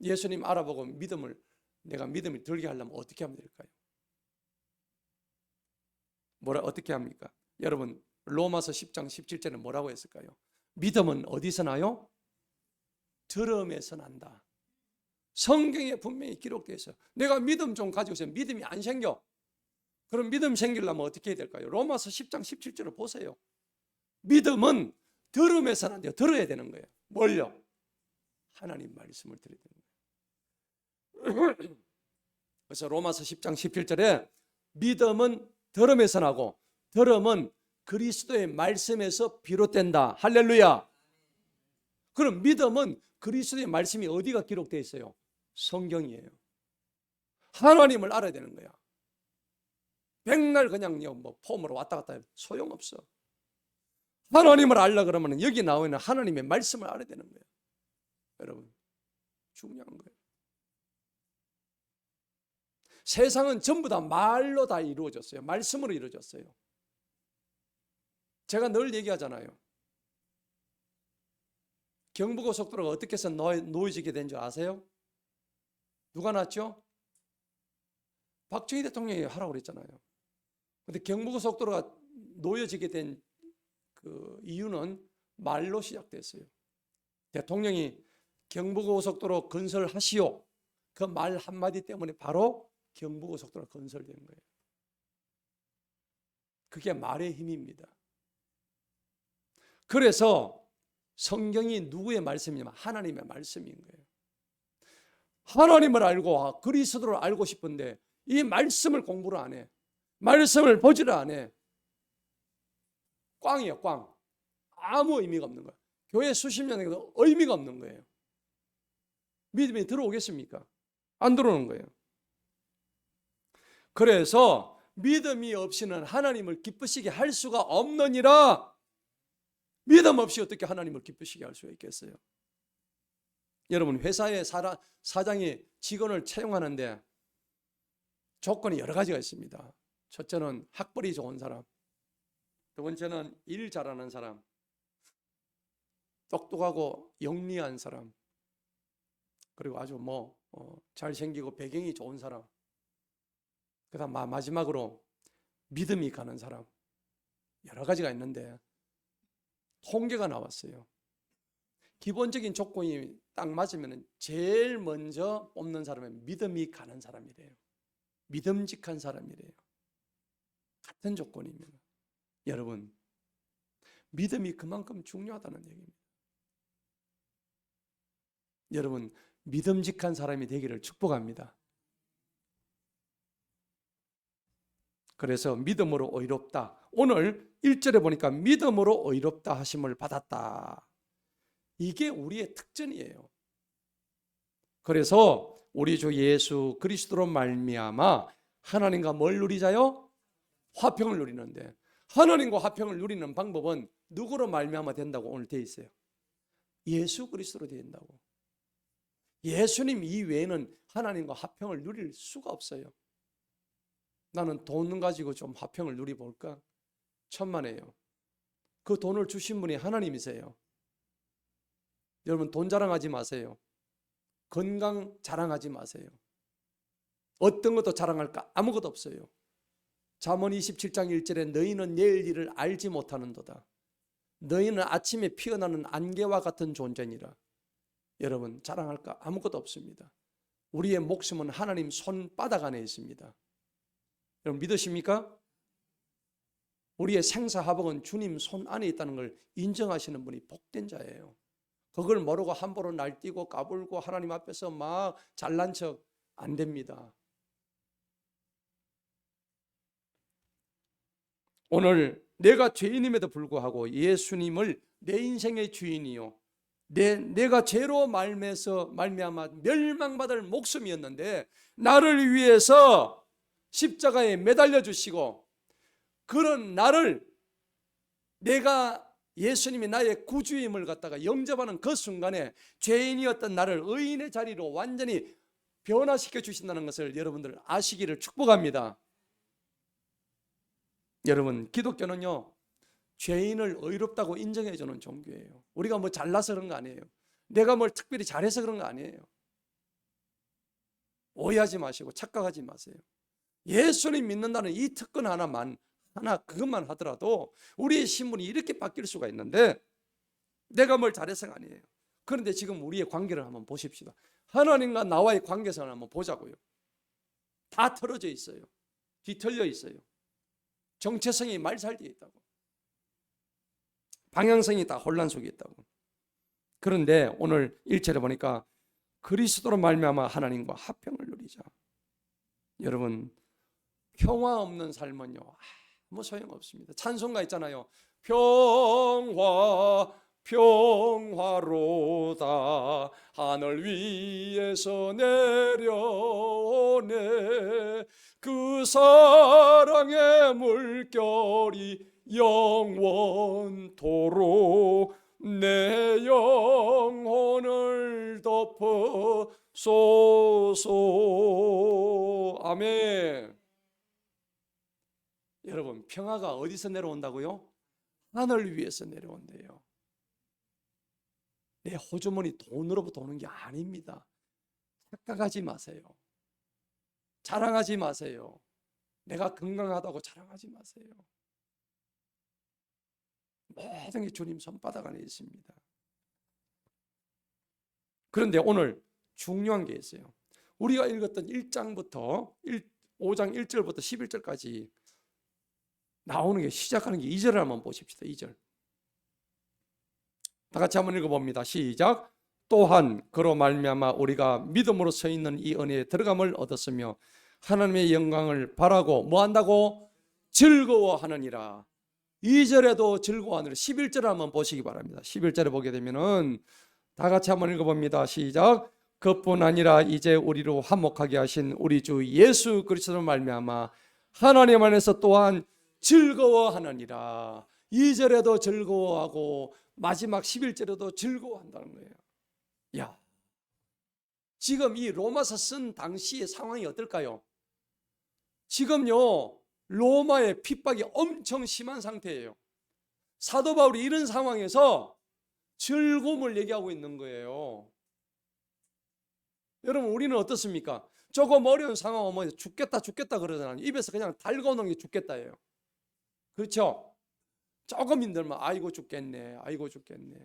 예수님 알아보고 내가 믿음을 들게 하려면 어떻게 하면 될까요? 어떻게 합니까? 여러분 로마서 10장 17절에 뭐라고 했을까요? 믿음은 어디서 나요? 들음에서 난다. 성경에 분명히 기록되어 있어요. 내가 믿음 좀 가지고 있어요. 믿음이 안 생겨. 그럼 믿음 생기려면 어떻게 해야 될까요? 로마서 10장 17절을 보세요. 믿음은 들음에서 난대요. 들어야 되는 거예요. 뭘요? 하나님 말씀을 들어야 되는 거예요. 그래서 로마서 10장 17절에 믿음은 들음에서 나고 들음은 그리스도의 말씀에서 비롯된다. 할렐루야. 그럼 믿음은 그리스도의 말씀이 어디가 기록되어 있어요? 성경이에요. 하나님을 알아야 되는 거야. 백날 그냥 폼으로 왔다 갔다 해도 소용없어. 하나님을 알려 그러면 여기 나와 있는 하나님의 말씀을 알아야 되는 거예요. 여러분 중요한 거예요. 세상은 전부 다 말로 다 이루어졌어요. 말씀으로 이루어졌어요. 제가 늘 얘기하잖아요. 경부고속도로가 어떻게 해서 놓여지게 된 줄 아세요? 누가 놨죠? 박정희 대통령이 하라고 그랬잖아요. 그런데 경부고속도로가 놓여지게 된 그 이유는 말로 시작됐어요. 대통령이 경부고속도로 건설하시오. 그 말 한마디 때문에 바로 경부고속도로가 건설된 거예요. 그게 말의 힘입니다. 그래서 성경이 누구의 말씀이냐면 하나님의 말씀인 거예요. 하나님을 알고 그리스도를 알고 싶은데 이 말씀을 공부를 안 해. 말씀을 보지를 안 해. 꽝이에요, 꽝. 아무 의미가 없는 거예요. 교회 수십 년에도 의미가 없는 거예요. 믿음이 들어오겠습니까? 안 들어오는 거예요. 그래서 믿음이 없이는 하나님을 기쁘시게 할 수가 없느니라. 믿음 없이 어떻게 하나님을 기쁘시게 할 수가 있겠어요? 여러분, 회사의 사장이 직원을 채용하는데 조건이 여러 가지가 있습니다. 첫째는 학벌이 좋은 사람, 두 번째는 일 잘하는 사람, 똑똑하고 영리한 사람, 그리고 아주 잘생기고 배경이 좋은 사람, 그 다음 마지막으로 믿음이 가는 사람. 여러 가지가 있는데 통계가 나왔어요. 기본적인 조건이 딱 맞으면 제일 먼저 뽑는 사람은 믿음이 가는 사람이래요. 믿음직한 사람이래요. 같은 조건입니다. 여러분, 믿음이 그만큼 중요하다는 얘기입니다. 여러분, 믿음직한 사람이 되기를 축복합니다. 그래서 믿음으로 의롭다. 오늘 1절에 보니까 믿음으로 의롭다 하심을 받았다. 이게 우리의 특전이에요. 그래서 우리 주 예수 그리스도로 말미암아 하나님과 뭘 누리자요? 화평을 누리는데, 하나님과 화평을 누리는 방법은 누구로 말미암아 된다고 오늘 되어 있어요? 예수 그리스도로 된다고. 예수님 이외에는 하나님과 화평을 누릴 수가 없어요. 나는 돈 가지고 좀 화평을 누려볼까? 천만에요. 그 돈을 주신 분이 하나님이세요. 여러분, 돈 자랑하지 마세요. 건강 자랑하지 마세요. 어떤 것도 자랑할까? 아무것도 없어요. 잠언 27장 1절에 너희는 내일 일을 알지 못하는도다. 너희는 아침에 피어나는 안개와 같은 존재니라. 여러분, 자랑할까? 아무것도 없습니다. 우리의 목숨은 하나님 손바닥 안에 있습니다. 여러분, 믿으십니까? 우리의 생사화복은 주님 손 안에 있다는 걸 인정하시는 분이 복된 자예요. 그걸 모르고 함부로 날뛰고 까불고 하나님 앞에서 막 잘난 척 안 됩니다. 오늘 내가 죄인임에도 불구하고 예수님을 내 인생의 주인이요, 내가 죄로 말미암아 멸망받을 목숨이었는데 나를 위해서 십자가에 매달려 주시고, 그런 나를, 내가 예수님이 나의 구주임을 갖다가 영접하는 그 순간에 죄인이었던 나를 의인의 자리로 완전히 변화시켜 주신다는 것을 여러분들 아시기를 축복합니다. 여러분, 기독교는요, 죄인을 의롭다고 인정해 주는 종교예요. 우리가 뭐 잘나서 그런 거 아니에요. 내가 뭘 특별히 잘해서 그런 거 아니에요. 오해하지 마시고 착각하지 마세요. 예수님 믿는다는 이 특권 그것만 하더라도 우리의 신분이 이렇게 바뀔 수가 있는데, 내가 뭘 잘해서가 아니에요. 그런데 지금 우리의 관계를 한번 보십시다. 하나님과 나와의 관계성을 한번 보자고요. 다 틀어져 있어요. 뒤틀려 있어요. 정체성이 말살되어 있다고. 방향성이 다 혼란 속에 있다고. 그런데 오늘 1절에 보니까 그리스도로 말미암아 하나님과 화평을 누리자. 여러분, 평화 없는 삶은요, 아무 소용없습니다. 찬송가 있잖아요. 평화로다 하늘 위에서 내려오네. 그 사랑의 물결이 영원토록 내 영혼을 덮어소서. 아멘. 여러분, 평화가 어디서 내려온다고요? 하늘 위에서 내려온대요. 내 호주머니 돈으로부터 오는 게 아닙니다. 착각하지 마세요. 자랑하지 마세요. 내가 건강하다고 자랑하지 마세요. 모든 게 주님 손바닥 안에 있습니다. 그런데 오늘 중요한 게 있어요. 우리가 읽었던 1장부터 5장 1절부터 11절까지 나오는 게, 시작하는 게 2절을 한번 보십시다. 2절. 다 같이 한번 읽어봅니다. 시작. 또한 그로 말미암아 우리가 믿음으로 서 있는 이 은혜에 들어감을 얻었으며 하나님의 영광을 바라고 뭐 한다고? 즐거워하느니라. 2절에도 즐거워하느니라. 11절 한번 보시기 바랍니다. 11절에 보게 되면은 다 같이 한번 읽어봅니다. 시작. 그뿐 아니라 이제 우리로 화목하게 하신 우리 주 예수 그리스도로 말미암아 하나님 안에서 또한 즐거워하느니라. 2절에도 즐거워하고 마지막 11절에도 즐거워한다는 거예요. 야, 지금 이 로마서 쓴 당시의 상황이 어떨까요? 지금요, 로마의 핍박이 엄청 심한 상태예요. 사도 바울이 이런 상황에서 즐거움을 얘기하고 있는 거예요. 여러분, 우리는 어떻습니까? 조금 어려운 상황 오면 죽겠다 그러잖아요. 입에서 그냥 달궈놓은 게 죽겠다예요. 그렇죠? 조금 힘들면 아이고 죽겠네, 아이고 죽겠네.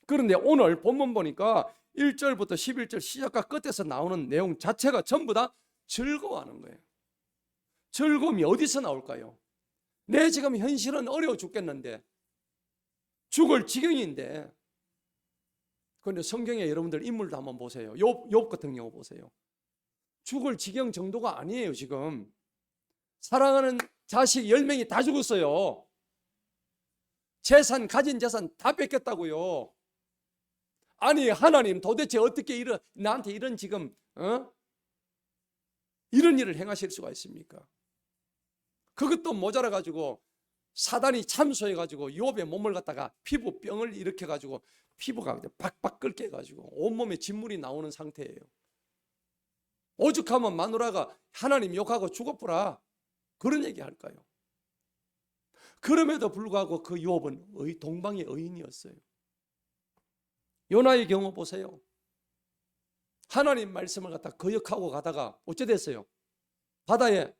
그런데 오늘 본문 보니까 1절부터 11절 시작과 끝에서 나오는 내용 자체가 전부 다 즐거워하는 거예요. 즐거움이 어디서 나올까요? 내 지금 현실은 어려워 죽겠는데, 죽을 지경인데, 그런데 성경에 여러분들 인물도 한번 보세요. 욥 같은 경우 보세요. 죽을 지경 정도가 아니에요. 지금 사랑하는 자식 10명이 다 죽었어요. 가진 재산 다 뺏겼다고요. 아니 하나님 도대체 어떻게 나한테 이런 지금 이런 일을 행하실 수가 있습니까? 그것도 모자라 가지고 사단이 참소해 가지고 욥의 몸을 갖다가 피부병을 일으켜 가지고 피부가 박박 끓게 가지고 온몸에 진물이 나오는 상태예요. 오죽하면 마누라가 하나님 욕하고 죽어보라 그런 얘기 할까요? 그럼에도 불구하고 그 욥은 동방의 의인이었어요. 요나의 경우 보세요. 하나님 말씀을 갖다 거역하고 가다가 어째 됐어요? 바다에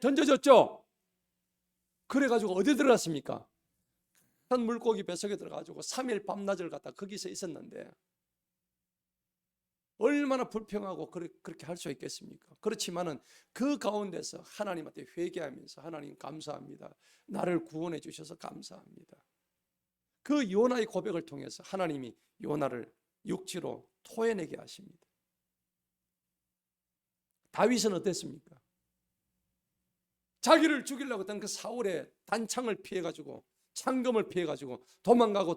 던져졌죠? 그래가지고 어디 들어갔습니까? 한 물고기 뱃속에 들어가지고 3일 밤낮을 갖다 거기서 있었는데 얼마나 불평하고 그렇게 할 수 있겠습니까? 그렇지만은 그 가운데서 하나님한테 회개하면서 하나님 감사합니다. 나를 구원해 주셔서 감사합니다. 그 요나의 고백을 통해서 하나님이 요나를 육지로 토해내게 하십니다. 다윗은 어땠습니까? 자기를 죽이려고 했던 그 사울의 단창을 피해가지고 창검을 피해가지고 도망가고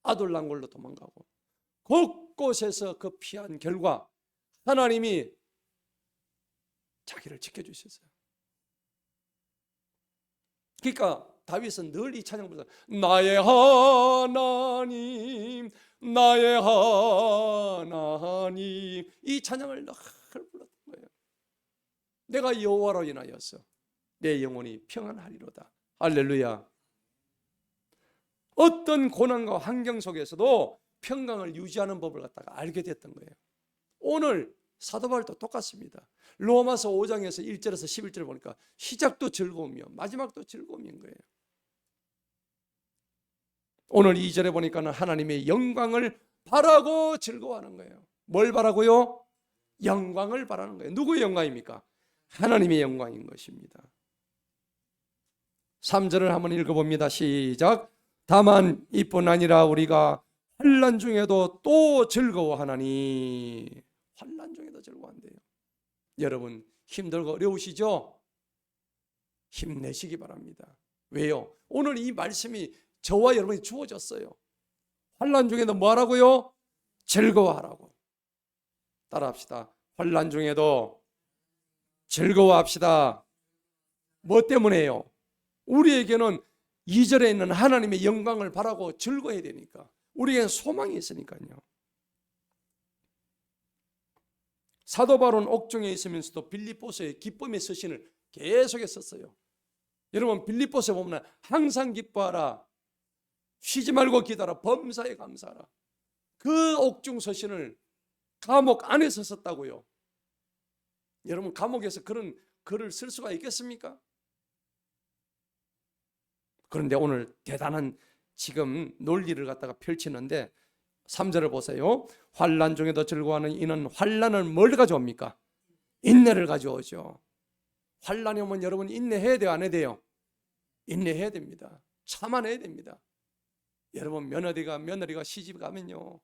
아둘람골로 도망가고 곳곳에서 그 피한 결과 하나님이 자기를 지켜주셨어요. 그러니까 다윗은 늘 이 찬양을 부르면서 나의 하나님 나의 하나님 이 찬양을 늘 불렀던 거예요. 내가 여호와로 인하여서 내 영혼이 평안하리로다. 할렐루야. 어떤 고난과 환경 속에서도 평강을 유지하는 법을 갖다가 알게 됐던 거예요. 오늘 사도 바울도 똑같습니다. 로마서 5장에서 1절에서 11절 보니까 시작도 즐거움이요 마지막도 즐거움인 거예요. 오늘 2절에 보니까는 하나님의 영광을 바라고 즐거워하는 거예요. 뭘 바라고요? 영광을 바라는 거예요. 누구의 영광입니까? 하나님의 영광인 것입니다. 3절을 한번 읽어봅니다. 시작. 다만 이뿐 아니라 우리가 환난 중에도 또 즐거워하나니. 환난 중에도 즐거워한대요. 여러분 힘들고 어려우시죠? 힘내시기 바랍니다. 왜요? 오늘 이 말씀이 저와 여러분이 주어졌어요. 환난 중에도 뭐 하라고요? 즐거워하라고. 따라합시다. 환난 중에도 즐거워합시다. 뭐 때문에요? 우리에게는 2절에 있는 하나님의 영광을 바라고 즐거워해야 되니까. 우리에게는 소망이 있으니까요. 사도 바울은 옥중에 있으면서도 빌립보서의 기쁨의 서신을 계속해 썼어요. 여러분 빌립보서에 보면 항상 기뻐하라, 쉬지 말고 기도하라, 범사에 감사하라. 그 옥중 서신을 감옥 안에서 썼다고요. 여러분 감옥에서 그런 글을 쓸 수가 있겠습니까? 그런데 오늘 대단한 지금 논리를 갖다가 펼치는데 3절을 보세요. 환난 중에도 즐거워하는 이는 환난을 뭘 가져옵니까? 인내를 가져오죠. 환난이 오면 여러분 인내해야 돼요, 안 해야 돼요? 인내해야 됩니다. 참아내야 됩니다. 여러분 며느리가 시집 가면요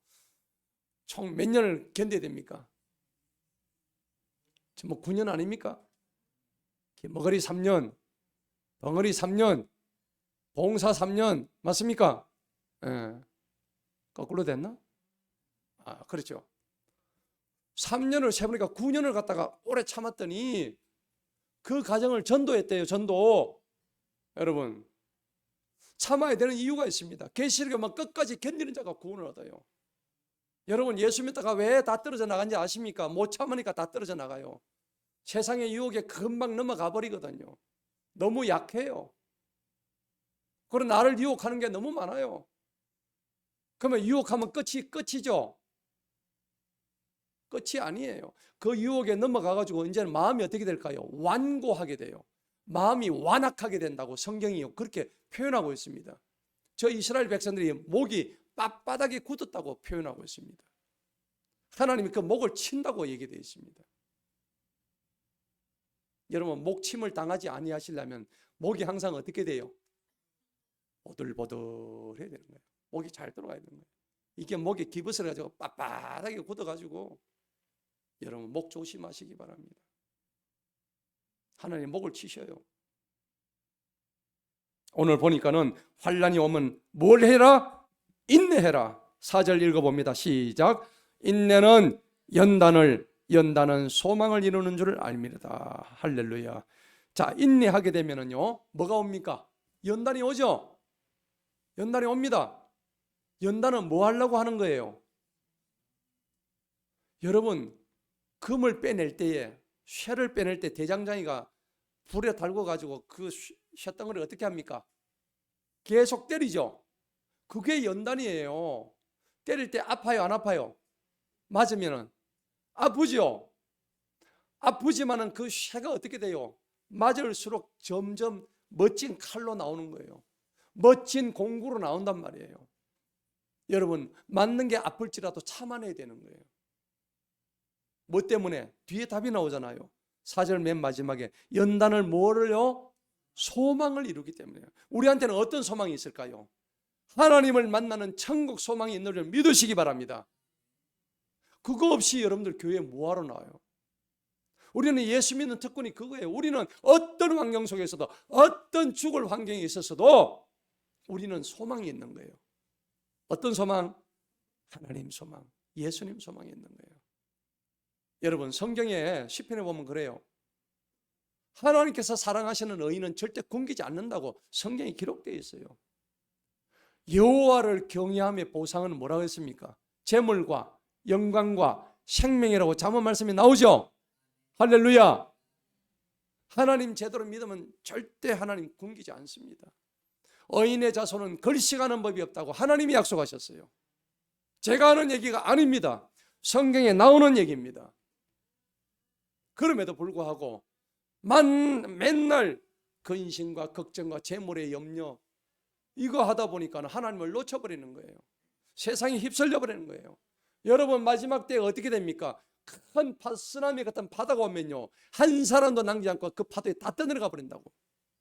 총 몇 년을 견뎌야 됩니까? 지금 뭐 9년 아닙니까? 머거리 3년, 덩어리 3년, 봉사 3년 맞습니까? 예. 거꾸로 됐나? 아, 그렇죠. 3년을 세보니까 9년을 갖다가 오래 참았더니 그 가정을 전도했대요. 전도. 여러분 참아야 되는 이유가 있습니다. 계시록에만 끝까지 견디는 자가 구원을 얻어요. 여러분 예수 믿다가 왜 다 떨어져 나간지 아십니까? 못 참으니까 다 떨어져 나가요. 세상의 유혹에 금방 넘어가 버리거든요. 너무 약해요. 그리고 나를 유혹하는 게 너무 많아요. 그러면 유혹하면 끝이죠. 끝이 아니에요. 그 유혹에 넘어가가지고 이제는 마음이 어떻게 될까요? 완고하게 돼요. 마음이 완악하게 된다고 성경이 그렇게 표현하고 있습니다. 저 이스라엘 백성들이 목이 빳빳하게 굳었다고 표현하고 있습니다. 하나님이 그 목을 친다고 얘기되어 있습니다. 여러분 목침을 당하지 아니하시려면 목이 항상 어떻게 돼요? 오들보들해야 되는 거예요. 목이 잘 들어가야 되는 거예요. 이게 목에 기부스를 가지고 빳빳하게 굳어가지고 여러분 목 조심하시기 바랍니다. 하나님 목을 치셔요. 오늘 보니까는 환난이 오면 뭘 해라? 인내해라. 4절 읽어봅니다. 시작. 인내는 연단은 소망을 이루는 줄 알미르다. 할렐루야. 자, 인내하게 되면은요 뭐가 옵니까? 연단이 오죠. 연단이 옵니다. 연단은 뭐 하려고 하는 거예요? 여러분 금을 빼낼 때에 쇠를 빼낼 때 대장장이가 불에 달궈 가지고 그 쇠덩어리를 어떻게 합니까? 계속 때리죠. 그게 연단이에요. 때릴 때 아파요 안 아파요? 맞으면은 아프죠. 아프지만은 그 쇠가 어떻게 돼요? 맞을수록 점점 멋진 칼로 나오는 거예요. 멋진 공구로 나온단 말이에요. 여러분 맞는 게 아플지라도 참아내야 되는 거예요. 뭐 때문에? 뒤에 답이 나오잖아요. 4절 맨 마지막에 연단을 뭐를요? 소망을 이루기 때문에요. 우리한테는 어떤 소망이 있을까요? 하나님을 만나는 천국 소망이 있는 줄 믿으시기 바랍니다. 그거 없이 여러분들 교회에 뭐하러 나와요? 우리는 예수 믿는 특권이 그거예요. 우리는 어떤 환경 속에서도 어떤 죽을 환경에 있었어도 우리는 소망이 있는 거예요. 어떤 소망? 하나님 소망, 예수님 소망이 있는 거예요. 여러분 성경에 시편에 보면 그래요. 하나님께서 사랑하시는 의인은 절대 굶기지 않는다고 성경에 기록되어 있어요. 여호와를 경외함의 보상은 뭐라고 했습니까? 재물과 영광과 생명이라고 잠언 말씀이 나오죠. 할렐루야. 하나님 제대로 믿으면 절대 하나님 굶기지 않습니다. 의인의 자손은 걸식하는 법이 없다고 하나님이 약속하셨어요. 제가 하는 얘기가 아닙니다. 성경에 나오는 얘기입니다. 그럼에도 불구하고 맨날 근심과 걱정과 재물의 염려 이거 하다 보니까 하나님을 놓쳐버리는 거예요. 세상에 휩쓸려 버리는 거예요. 여러분 마지막 때에 어떻게 됩니까? 큰 쓰나미 같은 바다가 오면요 한 사람도 남기지 않고 그 파도에 다 떠내려가 버린다고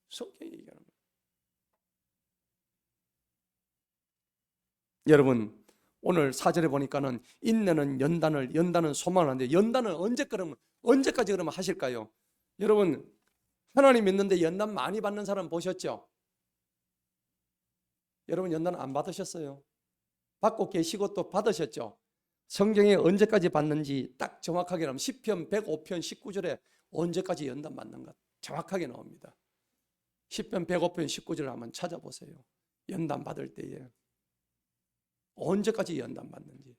성경이 얘기하는 거예요. 여러분 오늘 4절에 보니까는 인내는 연단은 소망을 하는데 연단은 언제까지 그러면 하실까요? 여러분 하나님 믿는데 연단 많이 받는 사람 보셨죠? 여러분 연단 안 받으셨어요? 받고 계시고 또 받으셨죠? 성경에 언제까지 받는지 딱 정확하게 나오면 시편 105편 19절에 언제까지 연단 받는가 정확하게 나옵니다. 시편 105편 19절을 한번 찾아보세요. 연단 받을 때에 언제까지 연단 받는지.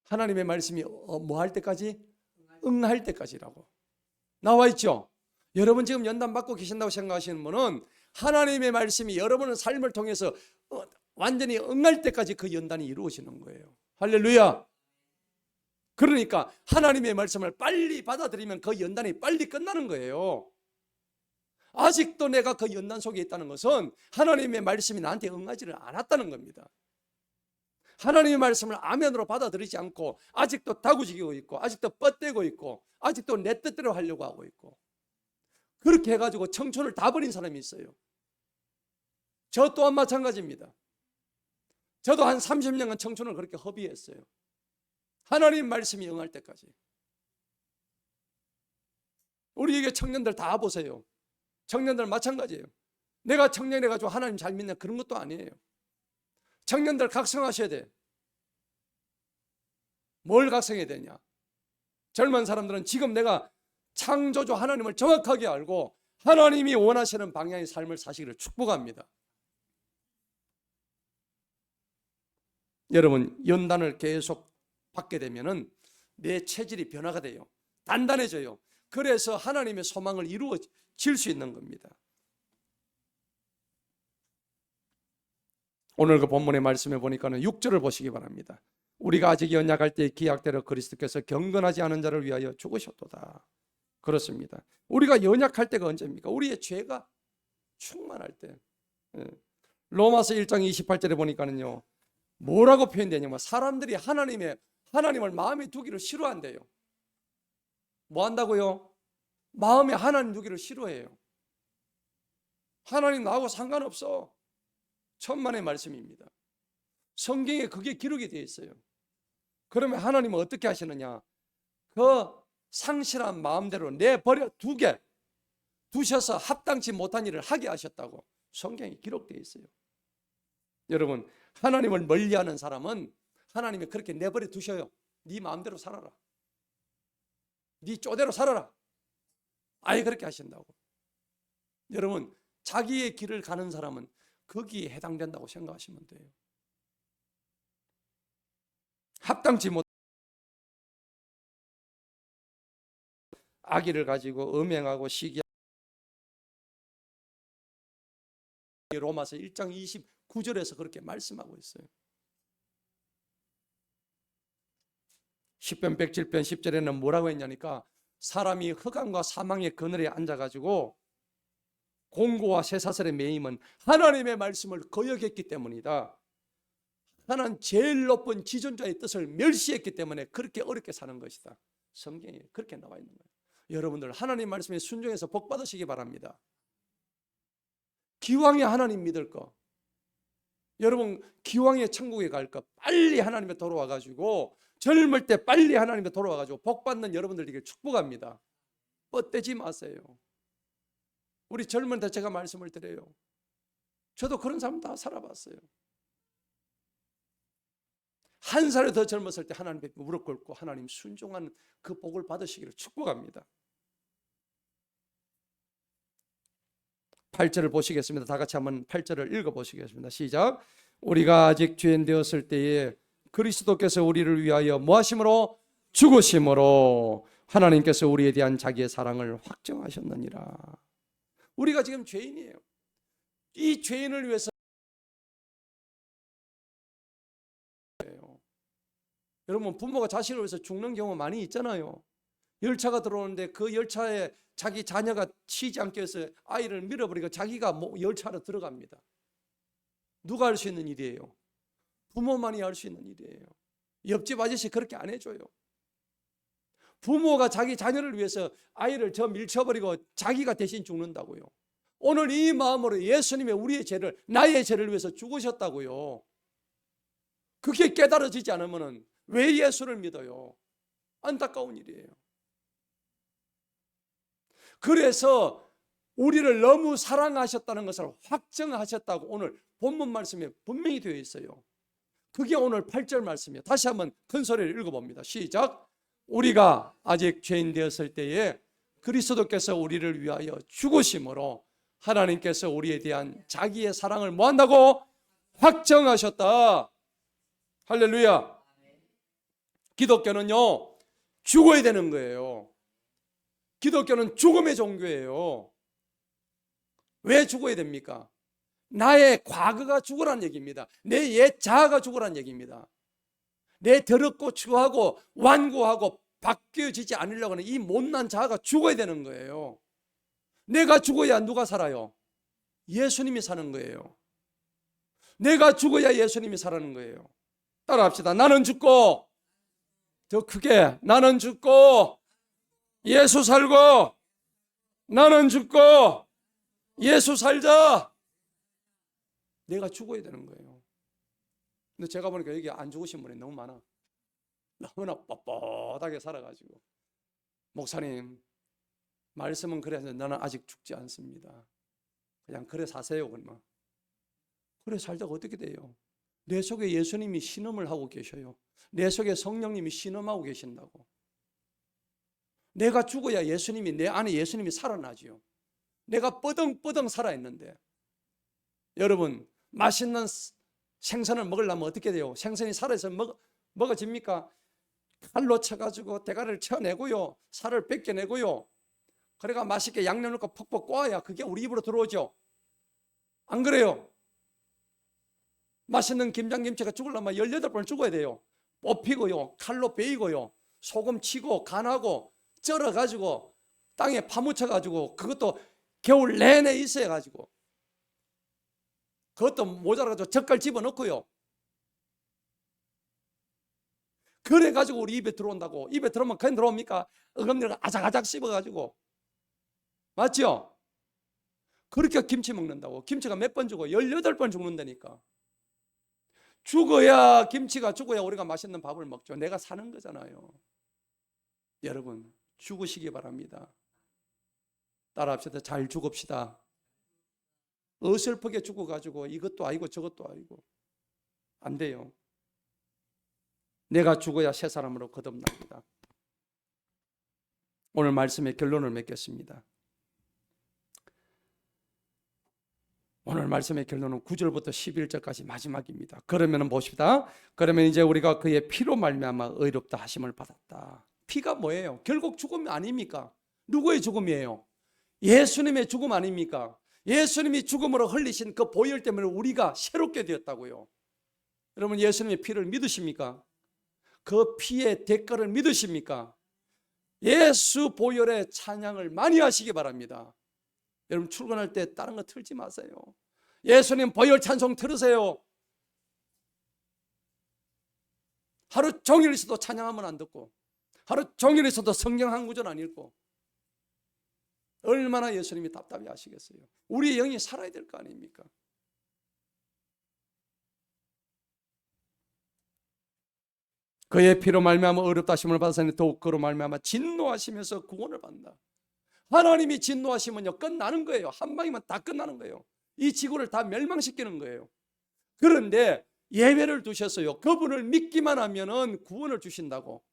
하나님의 말씀이 뭐 할 때까지? 응할 때까지라고 나와 있죠. 여러분 지금 연단 받고 계신다고 생각하시는 분은 하나님의 말씀이 여러분의 삶을 통해서 완전히 응할 때까지 그 연단이 이루어지는 거예요. 할렐루야. 그러니까 하나님의 말씀을 빨리 받아들이면 그 연단이 빨리 끝나는 거예요. 아직도 내가 그 연단 속에 있다는 것은 하나님의 말씀이 나한테 응하지를 않았다는 겁니다. 하나님의 말씀을 아멘으로 받아들이지 않고 아직도 다구지기고 있고 아직도 뻗대고 있고 아직도 내 뜻대로 하려고 하고 있고 그렇게 해가지고 청춘을 다 버린 사람이 있어요. 저 또한 마찬가지입니다. 저도 한 30년간 청춘을 그렇게 허비했어요. 하나님 말씀이 응할 때까지. 우리에게 청년들 다 보세요. 청년들 마찬가지예요. 내가 청년해가지고 하나님 잘 믿냐 그런 것도 아니에요. 청년들 각성하셔야 돼. 뭘 각성해야 되냐? 젊은 사람들은 지금 내가 창조주 하나님을 정확하게 알고 하나님이 원하시는 방향의 삶을 사시기를 축복합니다. 여러분, 연단을 계속 받게 되면은 내 체질이 변화가 돼요. 단단해져요. 그래서 하나님의 소망을 이루어질 수 있는 겁니다. 오늘 그 본문의 말씀에 보니까는 6절을 보시기 바랍니다. 우리가 아직 연약할 때 기약대로 그리스도께서 경건하지 않은 자를 위하여 죽으셨도다. 그렇습니다. 우리가 연약할 때가 언제입니까? 우리의 죄가 충만할 때. 로마서 1장 28절에 보니까는요, 뭐라고 표현되냐면 사람들이 하나님을 마음에 두기를 싫어한대요. 뭐 한다고요? 마음에 하나님 두기를 싫어해요. 하나님 나하고 상관없어. 천만의 말씀입니다. 성경에 그게 기록이 되어 있어요. 그러면 하나님은 어떻게 하시느냐? 그 상실한 마음대로 내버려 두셔서 합당치 못한 일을 하게 하셨다고 성경에 기록되어 있어요. 여러분, 하나님을 멀리하는 사람은 하나님이 그렇게 내버려 두셔요. 네 마음대로 살아라. 네 쪼대로 살아라. 아예 그렇게 하신다고. 여러분, 자기의 길을 가는 사람은 거기에 해당된다고 생각하시면 돼요. 합당치 못 악의를 가지고 음행하고 시기하고 로마서 1장 29절에서 그렇게 말씀하고 있어요. 10편 107편 10절에는 뭐라고 했냐니까 사람이 흑암과 사망의 그늘에 앉아가지고 공고와 쇠사슬의 매임은 하나님의 말씀을 거역했기 때문이다. 하나님 제일 높은 지존자의 뜻을 멸시했기 때문에 그렇게 어렵게 사는 것이다. 성경에 그렇게 나와 있는 거예요. 여러분들 하나님 말씀에 순종해서 복 받으시기 바랍니다. 기왕에 하나님 믿을 거, 여러분 기왕에 천국에 갈 거 빨리 하나님께 돌아와가지고 젊을 때 빨리 하나님께 돌아와가지고 복 받는 여러분들에게 축복합니다. 뻗대지 마세요. 우리 젊은 때 제가 말씀을 드려요. 저도 그런 사람 다 살아봤어요. 한 살이 더 젊었을 때 하나님께 무릎 꿇고 하나님 순종한 그 복을 받으시기를 축복합니다. 8절을 보시겠습니다. 다 같이 한번 8절을 읽어보시겠습니다. 시작. 우리가 아직 죄인 되었을 때에 그리스도께서 우리를 위하여 뭐하심으로? 죽으심으로 하나님께서 우리에 대한 자기의 사랑을 확정하셨느니라. 우리가 지금 죄인이에요. 이 죄인을 위해서 여러분 부모가 자식을 위해서 죽는 경우 많이 있잖아요. 열차가 들어오는데 그 열차에 자기 자녀가 치지 않게 해서 아이를 밀어버리고 자기가 열차로 들어갑니다. 누가 할 수 있는 일이에요? 부모만이 할 수 있는 일이에요. 옆집 아저씨 그렇게 안 해줘요. 부모가 자기 자녀를 위해서 아이를 밀쳐버리고 자기가 대신 죽는다고요. 오늘 이 마음으로 예수님의 우리의 죄를 나의 죄를 위해서 죽으셨다고요. 그게 깨달아지지 않으면 왜 예수를 믿어요? 안타까운 일이에요. 그래서 우리를 너무 사랑하셨다는 것을 확정하셨다고 오늘 본문 말씀에 분명히 되어 있어요. 그게 오늘 8절 말씀이에요. 다시 한번 큰 소리를 읽어봅니다. 시작. 우리가 아직 죄인 되었을 때에 그리스도께서 우리를 위하여 죽으심으로 하나님께서 우리에 대한 자기의 사랑을 뭐한다고? 확정하셨다. 할렐루야. 기독교는요 죽어야 되는 거예요. 기독교는 죽음의 종교예요. 왜 죽어야 됩니까? 나의 과거가 죽으라는 얘기입니다. 내 옛 자아가 죽으라는 얘기입니다. 내 더럽고 추하고 완고하고 바뀌어지지 않으려고 하는 이 못난 자아가 죽어야 되는 거예요. 내가 죽어야 누가 살아요? 예수님이 사는 거예요. 내가 죽어야 예수님이 살아는 거예요. 따라합시다. 나는 죽고, 더 크게, 나는 죽고 예수 살고, 나는 죽고 예수 살자. 내가 죽어야 되는 거예요. 근데 제가 보니까 여기 안 죽으신 분이 너무 많아. 너무나 뻣뻣하게 살아가지고, 목사님 말씀은 그래서 나는 아직 죽지 않습니다. 그냥 그래 사세요. 그러면 그래 살다가 어떻게 돼요? 내 속에 예수님이 신음을 하고 계셔요. 내 속에 성령님이 신음하고 계신다고. 내가 죽어야 예수님이, 내 안에 예수님이 살아나지요. 내가 뻐덩뻐덩 살아있는데, 여러분 맛있는 생선을 먹으려면 어떻게 돼요? 생선이 살아서 먹어집니까? 칼로 쳐가지고 대가리를 쳐내고요, 살을 벗겨내고요, 그래가 맛있게 양념 넣고 퍽퍽 꼬아야 그게 우리 입으로 들어오죠. 안 그래요? 맛있는 김장김치가 죽으려면 18번 죽어야 돼요. 뽑히고요, 칼로 베이고요, 소금 치고 간하고 쩔어가지고 땅에 파묻혀가지고, 그것도 겨울 내내 있어야가지고, 그것도 모자라가지고 젓갈 집어넣고요, 그래가지고 우리 입에 들어온다고. 입에 들어오면 그냥 들어옵니까? 어금니를 아작아작 씹어가지고. 맞죠? 그렇게 김치 먹는다고. 김치가 몇 번 죽어? 18번 죽는다니까. 죽어야, 김치가 죽어야 우리가 맛있는 밥을 먹죠. 내가 사는 거잖아요. 여러분 죽으시기 바랍니다. 따라합시다. 잘 죽읍시다. 어설프게 죽어가지고 이것도 아니고 저것도 아니고 안 돼요. 내가 죽어야 새 사람으로 거듭납니다. 오늘 말씀의 결론을 맺겠습니다. 오늘 말씀의 결론은 9절부터 11절까지 마지막입니다. 그러면 봅시다. 그러면 이제 우리가 그의 피로 말미암아 의롭다 하심을 받았다. 피가 뭐예요? 결국 죽음 아닙니까? 누구의 죽음이에요? 예수님의 죽음 아닙니까? 예수님이 죽음으로 흘리신 그 보혈 때문에 우리가 새롭게 되었다고요. 여러분 예수님의 피를 믿으십니까? 그 피의 대가를 믿으십니까? 예수 보혈의 찬양을 많이 하시기 바랍니다. 여러분 출근할 때 다른 거 틀지 마세요. 예수님 보혈 찬송 들으세요. 하루 종일 있어도 찬양하면 안 듣고, 하루 종일 있어도 성경 한 구절 안 읽고, 얼마나 예수님이 답답해 하시겠어요. 우리의 영이 살아야 될 거 아닙니까? 그의 피로 말미암아 의롭다 하심을 받았으니 더욱 그로 말미암아 진노하시면서 구원을 받는다. 하나님이 진노하시면요 끝나는 거예요. 한 방이면 다 끝나는 거예요. 이 지구를 다 멸망시키는 거예요. 그런데 예외를 두셨어요. 그분을 믿기만 하면은 구원을 주신다고.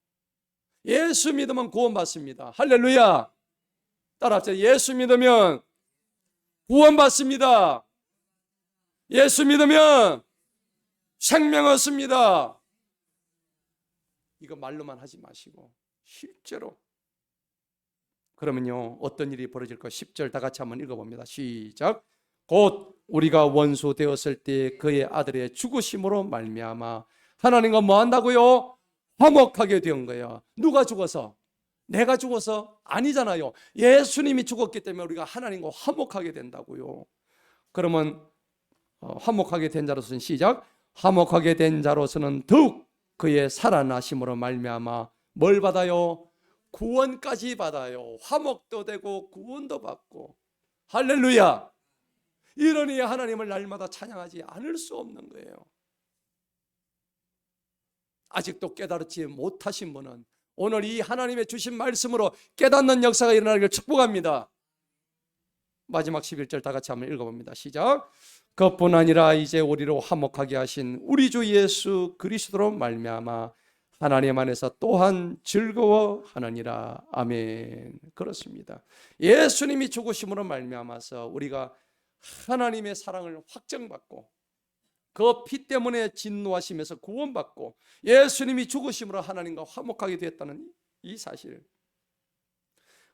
예수 믿으면 구원받습니다. 할렐루야. 따라합시다. 예수 믿으면 구원받습니다. 예수 믿으면 생명 얻습니다. 이거 말로만 하지 마시고 실제로. 그러면요 어떤 일이 벌어질까? 10절 다 같이 한번 읽어봅니다. 시작. 곧 우리가 원수 되었을 때 그의 아들의 죽으심으로 말미암아 하나님과 뭐 한다고요? 화목하게 된 거예요. 누가 죽어서? 내가 죽어서? 아니잖아요. 예수님이 죽었기 때문에 우리가 하나님과 화목하게 된다고요. 그러면 화목하게 된 자로서는 시작. 화목하게 된 자로서는 더욱 그의 살아나심으로 말미암아 뭘 받아요? 구원까지 받아요. 화목도 되고 구원도 받고. 할렐루야. 이러니 하나님을 날마다 찬양하지 않을 수 없는 거예요. 아직도 깨달지 못하신 분은 오늘 이 하나님의 주신 말씀으로 깨닫는 역사가 일어나기를 축복합니다. 마지막 11절 다 같이 한번 읽어봅니다. 시작. 그뿐 아니라 이제 우리로 화목하게 하신 우리 주 예수 그리스도로 말미암아 하나님 안에서 또한 즐거워하느니라. 아멘. 그렇습니다. 예수님이 죽으심으로 말미암아서 우리가 하나님의 사랑을 확정받고 그 피 때문에 진노하시면서 구원받고 예수님이 죽으심으로 하나님과 화목하게 되었다는 이 사실,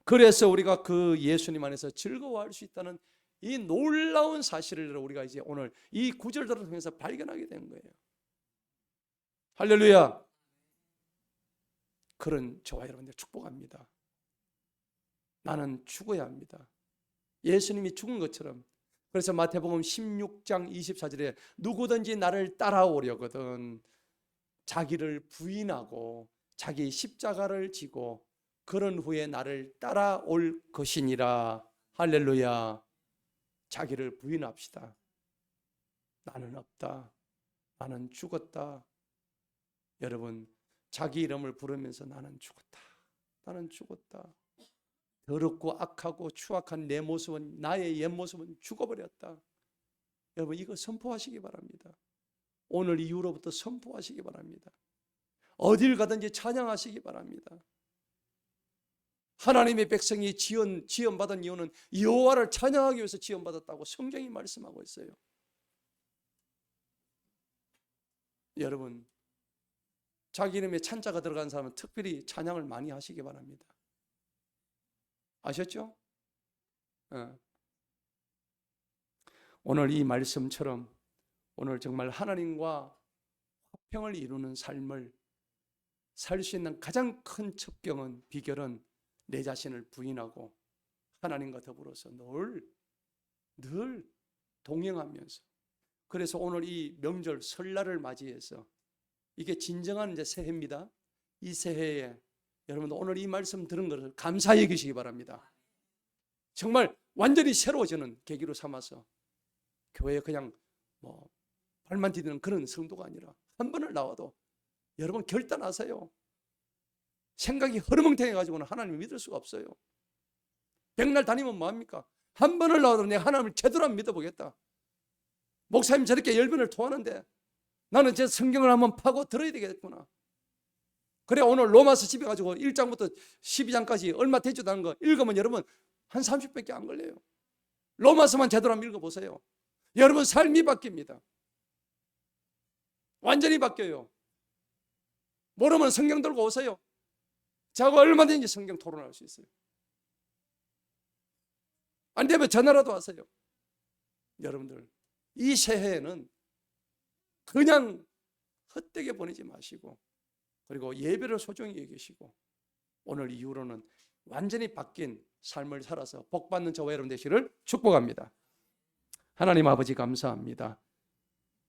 그래서 우리가 그 예수님 안에서 즐거워할 수 있다는 이 놀라운 사실을 우리가 이제 오늘 이 구절들을 통해서 발견하게 된 거예요. 할렐루야. 그런 저와 여러분들 축복합니다. 나는 죽어야 합니다. 예수님이 죽은 것처럼. 그래서 마태복음 16장 24절에 누구든지 나를 따라오려거든 자기를 부인하고 자기 십자가를 지고 그런 후에 나를 따라올 것이니라. 할렐루야. 자기를 부인합시다. 나는 없다. 나는 죽었다. 여러분, 자기 이름을 부르면서 나는 죽었다. 나는 죽었다. 더럽고 악하고 추악한 내 모습은, 나의 옛 모습은 죽어버렸다. 여러분, 이거 선포하시기 바랍니다. 오늘 이후로부터 선포하시기 바랍니다. 어딜 가든지 찬양하시기 바랍니다. 하나님의 백성이 지원받은 이유는 여호와를 찬양하기 위해서 지원받았다고 성경이 말씀하고 있어요. 여러분, 자기 이름에 찬자가 들어간 사람은 특별히 찬양을 많이 하시기 바랍니다. 아셨죠? 오늘 이 말씀처럼 오늘 정말 하나님과 화평을 이루는 삶을 살 수 있는 가장 큰 첩경은, 비결은 내 자신을 부인하고 하나님과 더불어서 늘 동행하면서, 그래서 오늘 이 명절 설날을 맞이해서 이게 진정한 이제 새해입니다. 이 새해에 여러분 오늘 이 말씀 들은 것을 감사히 여기시기 바랍니다. 정말 완전히 새로워지는 계기로 삼아서 교회에 그냥 발만 디디는 그런 성도가 아니라 한 번을 나와도 여러분 결단하세요. 생각이 허르멍텅해가지고는 하나님을 믿을 수가 없어요. 백날 다니면 뭐합니까? 한 번을 나와도 내가 하나님을 제대로 한번 믿어보겠다. 목사님 저렇게 열변을 토하는데 나는 제 성경을 한번 파고 들어야 되겠구나. 그래, 오늘 로마서 집에 가지고 1장부터 12장까지 얼마 되지도 않은 거 읽으면 여러분 한 30분밖에 안 걸려요. 로마서만 제대로 한번 읽어보세요. 여러분 삶이 바뀝니다. 완전히 바뀌어요. 모르면 성경 들고 오세요. 자고 얼마든지 성경 토론할 수 있어요. 안 되면 전화라도 하세요. 여러분들 이 새해에는 그냥 헛되게 보내지 마시고, 그리고 예배를 소중히 여기시고 오늘 이후로는 완전히 바뀐 삶을 살아서 복받는 저와 여러분 되시기를 축복합니다. 하나님 아버지 감사합니다.